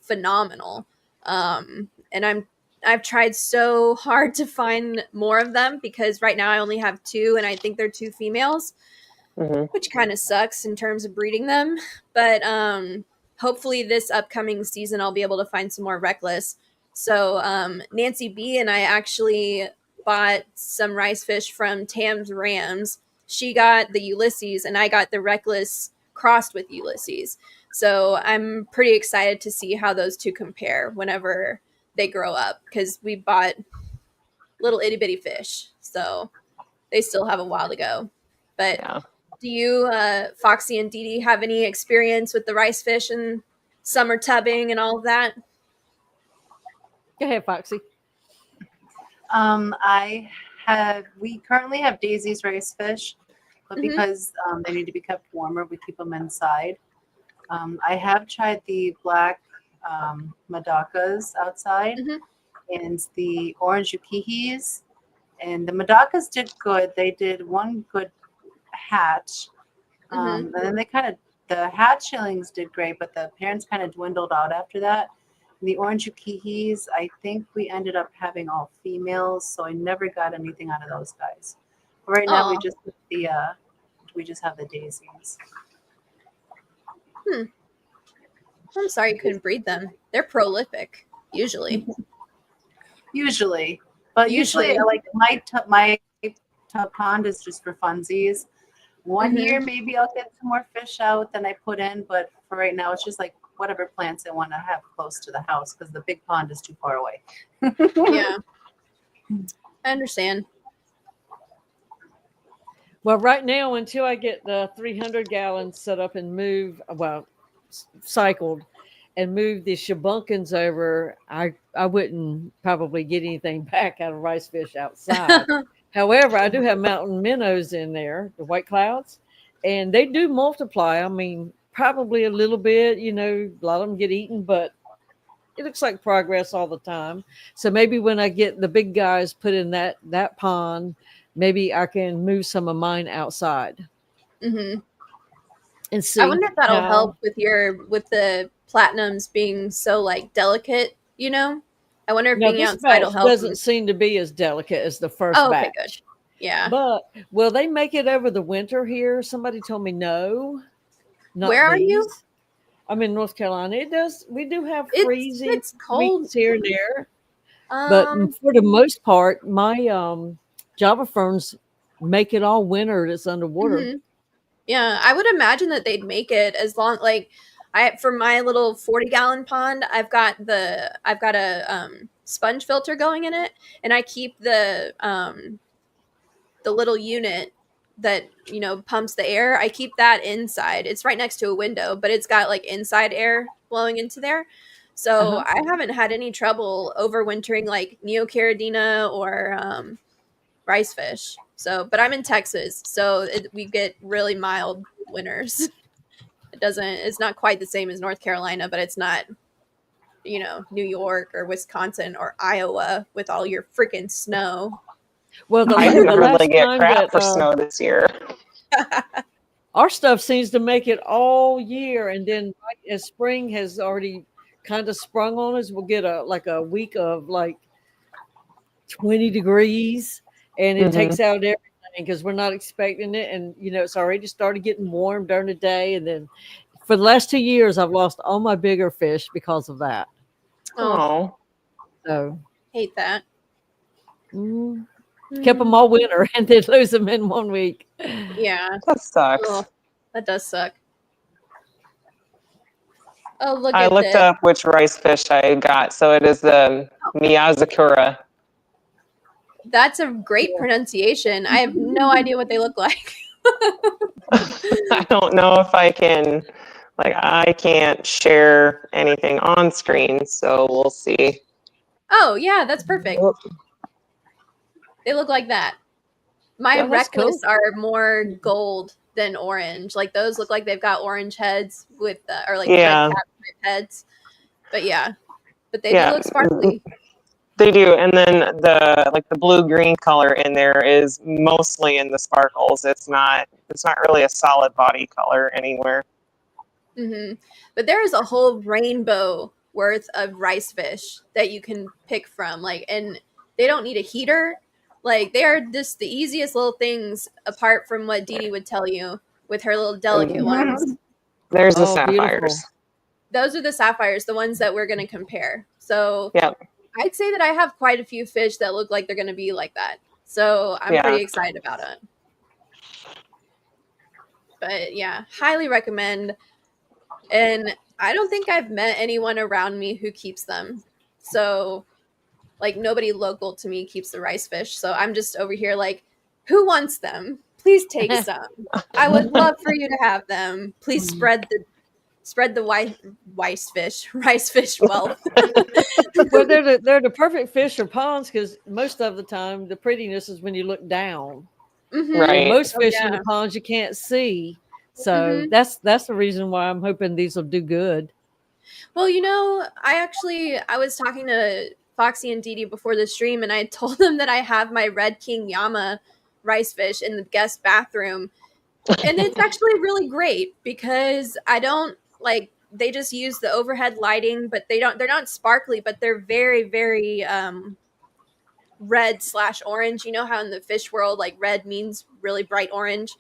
phenomenal. And I've tried so hard to find more of them, because right now I only have 2 and I think they're 2 females, which kind of sucks in terms of breeding them. But hopefully this upcoming season I'll be able to find some more Reckless. So Nancy B and I actually bought some rice fish from Tam's Rams. She got the Ulysses and I got the Reckless crossed with Ulysses. So I'm pretty excited to see how those two compare whenever they grow up, because we bought little itty bitty fish. So they still have a while to go. But yeah. Do you, Foxy and Dee Dee, have any experience with the rice fish and summer tubbing and all of that? Go ahead, Foxy. We currently have Daisy's rice fish, but because they need to be kept warmer, we keep them inside. I have tried the black Madakas outside and the orange Yukihis, and the Madakas did good. They did one good hatch, and then the hatchlings did great, but the parents kind of dwindled out after that. And the orange Yukihis, I think we ended up having all females, so I never got anything out of those guys. But right now we just have the daisies. I'm sorry you couldn't breed them. They're prolific, usually. Usually, like my tub pond is just for funsies. One year maybe I'll get some more fish out than I put in, but for right now it's just like whatever plants I want to have close to the house, because the big pond is too far away. Yeah, I understand. Well, right now, until I get the 300 gallons set up and cycled and move the shabunkins over, I wouldn't probably get anything back out of rice fish outside. However, I do have mountain minnows in there, the white clouds, and they do multiply. I mean, probably a little bit, a lot of them get eaten, but it looks like progress all the time. So maybe when I get the big guys put in that pond, maybe I can move some of mine outside. And see. I wonder if that'll help with the platinums being so like delicate, I wonder if being outside will help. Doesn't seem to be as delicate as the first batch. Okay, good. Yeah. But will they make it over the winter here? Somebody told me no. Where are you? I'm in North Carolina. We do have freezing. It's cold here and there. But for the most part, my Java ferns make it all winter. It's underwater. Yeah, I would imagine that they'd make it as long, like for my little 40-gallon pond, I've got a sponge filter going in it, and I keep the little unit that pumps the air. I keep that inside. It's right next to a window, but it's got like inside air blowing into there. So I haven't had any trouble overwintering like Neocaridina or rice fish. So, but I'm in Texas, so we get really mild winters. It's not quite the same as North Carolina, but it's not, New York or Wisconsin or Iowa with all your freaking snow. Well, I didn't really get crap for snow this year. Our stuff seems to make it all year, and then as spring has already kind of sprung on us, we'll get a week of like 20 degrees, and it takes out everything because we're not expecting it, and it's already started getting warm during the day, and then for the last 2 years I've lost all my bigger fish because of that. Oh, so hate that. Kept them all winter and then lose them in 1 week. Yeah, that sucks. Oh, That does suck. Oh, look I at looked this. up which rice fish I got. So it is the Miyazakura. That's a great pronunciation. I have no idea what they look like. I don't know if I can, I can't share anything on screen, so we'll see. Oh, yeah, that's perfect. They look like that. My reckless are more gold than orange. Like those look like they've got orange heads with, or like red cap heads. But yeah, but they do look sparkly. They do, and then the blue-green color in there is mostly in the sparkles. It's not really a solid body color anywhere. Mm-hmm. But there is a whole rainbow worth of rice fish that you can pick from. Like, and they don't need a heater. Like, they are just the easiest little things apart from what Dee would tell you with her little delicate ones. There's the sapphires. Beautiful. Those are the sapphires, the ones that we're going to compare. So yep. I'd say that I have quite a few fish that look like they're going to be like that. So I'm pretty excited about it. But yeah, highly recommend. And I don't think I've met anyone around me who keeps them. So, like, nobody local to me keeps the rice fish. So I'm just over here like, who wants them? Please take some. I would love for you to have them. Please spread the rice fish wealth. Well, they're the perfect fish for ponds because most of the time the prettiness is when you look down. Mm-hmm. Right. Most fish in the ponds you can't see. So that's the reason why I'm hoping these will do good. Well, you know, I was talking to Foxy and Dee before the stream, and I told them that I have my Red King Yama rice fish in the guest bathroom. And it's actually really great because I don't they just use the overhead lighting, but they're not sparkly, but they're very, very red/orange. You know how in the fish world, like red means really bright orange,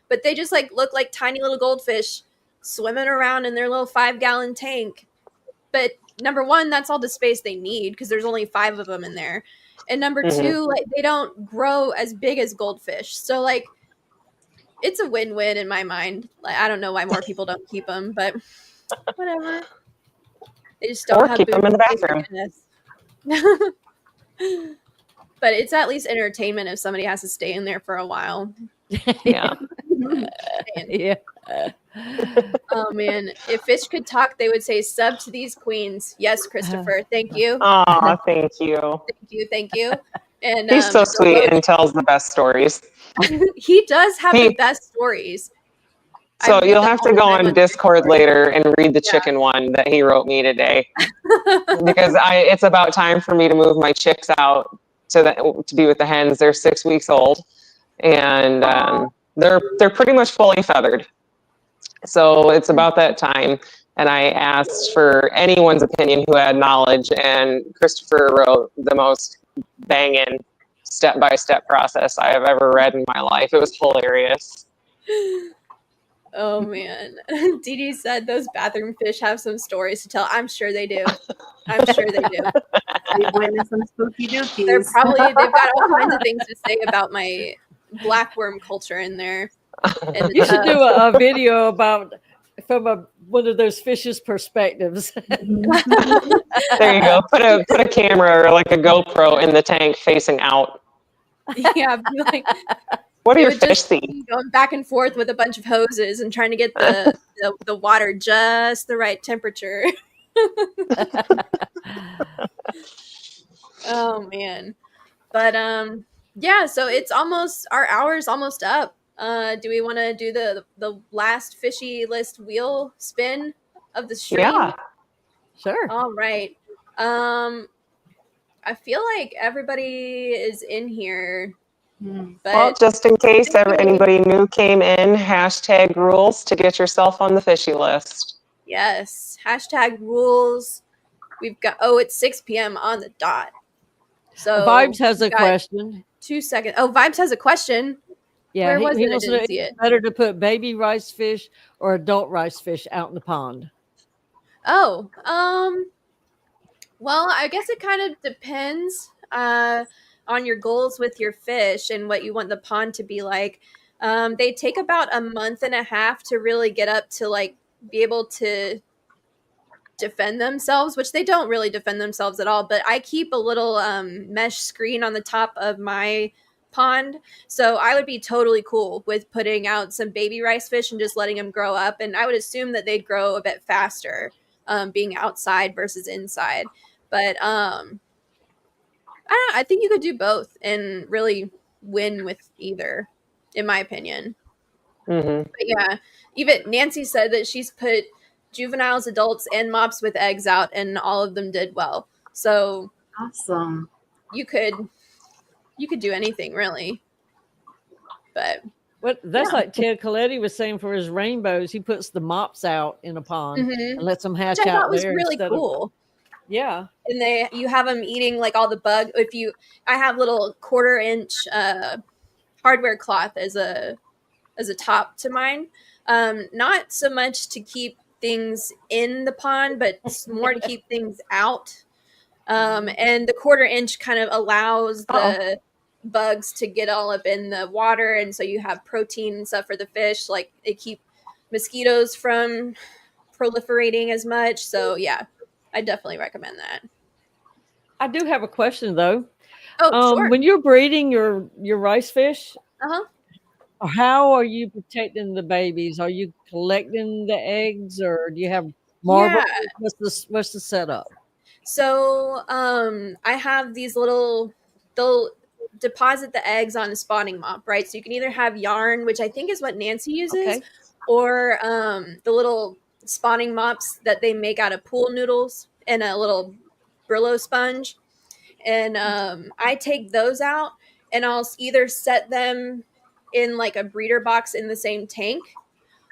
but they just look like tiny little goldfish swimming around in their little 5-gallon tank. But number one, that's all the space they need because there's only 5 of them in there. And number two, they don't grow as big as goldfish. So it's a win-win in my mind. I don't know why more people don't keep them, but whatever. They just don't have keep them in the bathroom. But it's at least entertainment if somebody has to stay in there for a while. Yeah. Yeah. Oh man, if fish could talk, they would say sub to these queens. Yes, Christopher. Thank you. Oh, thank you. Thank you. And he's so sweet and tells the best stories. He does have the best stories. So you'll have to go on Discord later and read the chicken one that he wrote me today, because it's about time for me to move my chicks out to be with the hens. They're 6 weeks old, and they're pretty much fully feathered. So it's about that time. And I asked for anyone's opinion who had knowledge, and Christopher wrote the most banging step-by-step process I have ever read in my life. It was hilarious. Oh man. Dee said those bathroom fish have some stories to tell. I'm sure they do. I'm sure they do. They've witnessed some spooky dookies. They've got all kinds of things to say about my blackworm culture in there. You should do a video about from one of those fish's perspectives. There you go. Put a camera or like a GoPro in the tank facing out. Yeah, what do your fish see? Going back and forth with a bunch of hoses and trying to get the water just the right temperature. Oh man. But yeah, so it's almost, our hour's almost up. Do we want to do the last fishy list wheel spin of the stream? Yeah. Sure. All right. I feel like everybody is in here. But well, just in case anybody new came in, #rules to get yourself on the fishy list. Yes, #rules. We've got, it's 6 p.m. on the dot. So Vibes has a question. 2 seconds. Oh, Vibes has a question. Yeah, where was he it? I wants didn't to see it. Better to put baby rice fish or adult rice fish out in the pond. Oh, well, I guess it kind of depends on your goals with your fish and what you want the pond to be like. They take about a month and a half to really get up to like be able to defend themselves, which they don't really defend themselves at all. But I keep a little mesh screen on the top of my pond, so I would be totally cool with putting out some baby rice fish and just letting them grow up. And I would assume that they'd grow a bit faster being outside versus inside. But I don't know, I think you could do both and really win with either, in my opinion. But yeah, even Nancy said that she's put juveniles, adults, and mops with eggs out, and all of them did well. So awesome. You could do anything really. But that's like Ted Coletti was saying for his rainbows. He puts the mops out in a pond and lets them hatch out. Which I thought was really cool. Yeah. And you have them eating like all the bug. I have little 1/4-inch hardware cloth as a top to mine. Not so much to keep things in the pond, but more to keep things out. And the 1/4-inch kind of allows the bugs to get all up in the water, and so you have protein and stuff for the fish. Like they keep mosquitoes from proliferating as much. So yeah, I definitely recommend that. I do have a question though. Sure. When you're breeding your rice fish, how are you protecting the babies? Are you collecting the eggs, or do you have marble? Yeah. What's the setup? So I have these they'll deposit the eggs on a spawning mop, right? So you can either have yarn, which I think is what Nancy uses, or the little spawning mops that they make out of pool noodles and a little Brillo sponge. And I take those out and I'll either set them in like a breeder box in the same tank,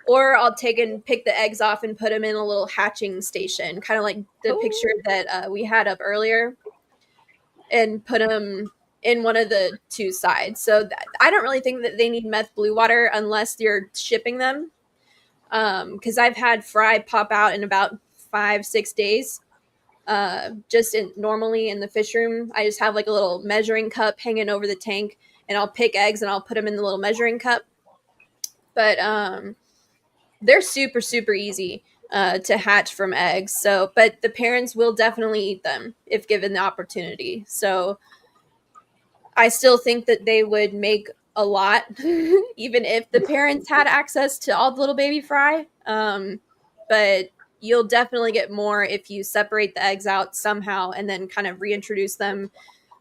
or I'll take and pick the eggs off and put them in a little hatching station, kind of like the picture that we had up earlier, and put them in one of the two sides. So I don't really think that they need meth blue water unless you're shipping them. Because I've had fry pop out in about 5-6 days. Just normally in the fish room, I just have like a little measuring cup hanging over the tank, and I'll pick eggs and I'll put them in the little measuring cup. But they're super, super easy to hatch from eggs. So, but the parents will definitely eat them if given the opportunity. So I still think that they would make a lot, even if the parents had access to all the little baby fry. But you'll definitely get more if you separate the eggs out somehow and then kind of reintroduce them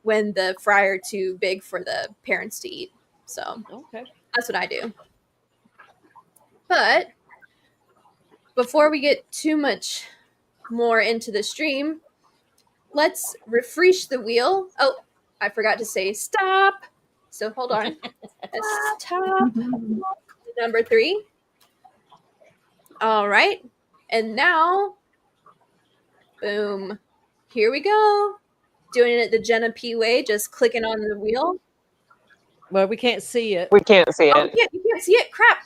when the fry are too big for the parents to eat. So that's what I do. But before we get too much more into the stream, let's refresh the wheel. Oh, I forgot to say stop. So hold on. Stop. Number 3. All right. And now, boom. Here we go. Doing it the Jodi-P way, just clicking on the wheel. Well, we can't see it. We can't see it. Oh, yeah, you can't see it? Crap.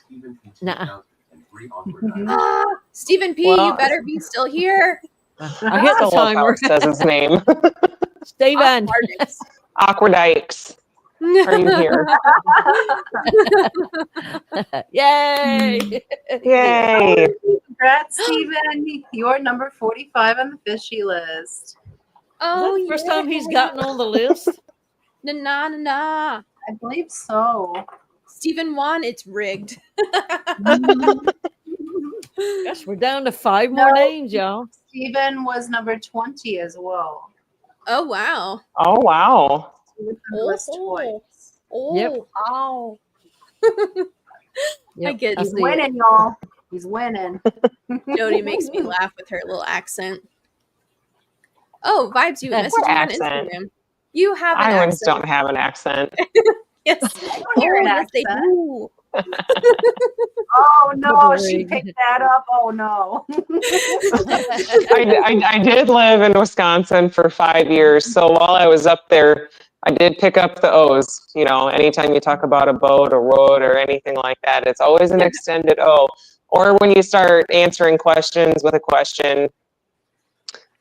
Nah. Stephen P., you better be still here. I hit the timer. Says his name. Steven. Aquadikes. Are you here? Yay! Yay! Congrats, Stephen. You're number 45 on the Fishy List. Oh, is that the first time he's gotten on the list? Nah. I believe so. Stephen won. It's rigged. Gosh, we're down to 5 more names, y'all. Stephen was number 20 as well. Oh, wow. Oh, wow. Oh, ow. Yep, I get it. He's winning, y'all. He's winning. Jodi makes me laugh with her little accent. Oh, Vibes, you messaged me on Instagram. You have an Islands accent. don't have an accent. Yes. Yes, they do. Oh, no. She picked that up. Oh, no. I did live in Wisconsin for 5 years. So while I was up there, I did pick up the O's. You know, anytime you talk about a boat, a road, or anything like that, it's always an extended O. Or when you start answering questions with a question,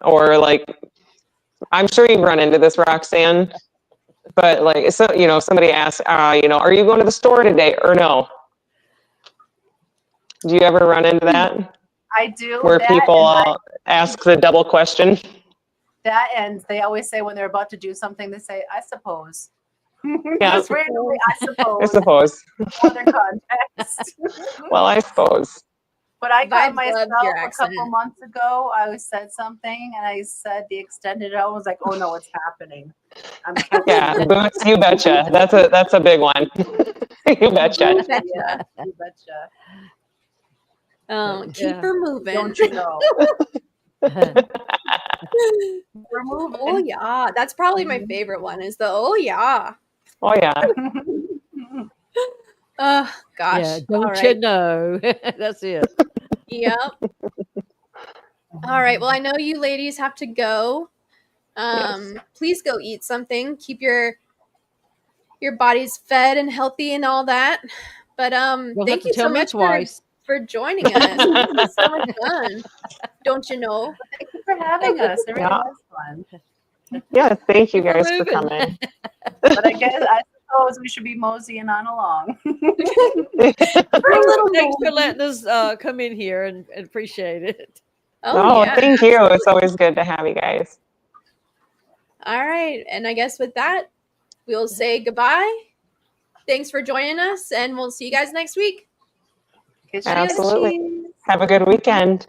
or like, I'm sure you've run into this, Roxanne. But like, so, you know, somebody asks, you know, are you going to the store today or no? Do you ever run into that? I do. Where that, people ask the double question? That and they always say when they're about to do something, they say, I suppose. Yeah. Just randomly, I suppose. I suppose. Other context. Well, I suppose. But I caught Vibes myself loves your a couple accent. months ago. I said something and I said the extended I was like, oh no, it's happening. I'm Yeah, boots, you betcha. That's a big one. You betcha. Yeah, you betcha. Keep her moving. Don't you know? We're moving. Oh yeah, that's probably my favorite one. Is the oh yeah. Oh yeah. Oh gosh. Yeah, don't you know? That's it. Yep. All right. Well, I know you ladies have to go. Yes. Please go eat something. Keep your bodies fed and healthy and all that. But You'll thank have to you tell so me much twice. for joining us. This was so much fun. Don't you know? Thank you for having us. It really Yeah. was fun. Yeah, thank you Keep her guys for moving. coming. But I suppose we should be moseying on along. Thanks for letting us come in here and appreciate it. Oh, yeah. Thank you. It's always good to have you guys. All right. And I guess with that, we'll say goodbye. Thanks for joining us, and we'll see you guys next week. Absolutely. Have a good weekend.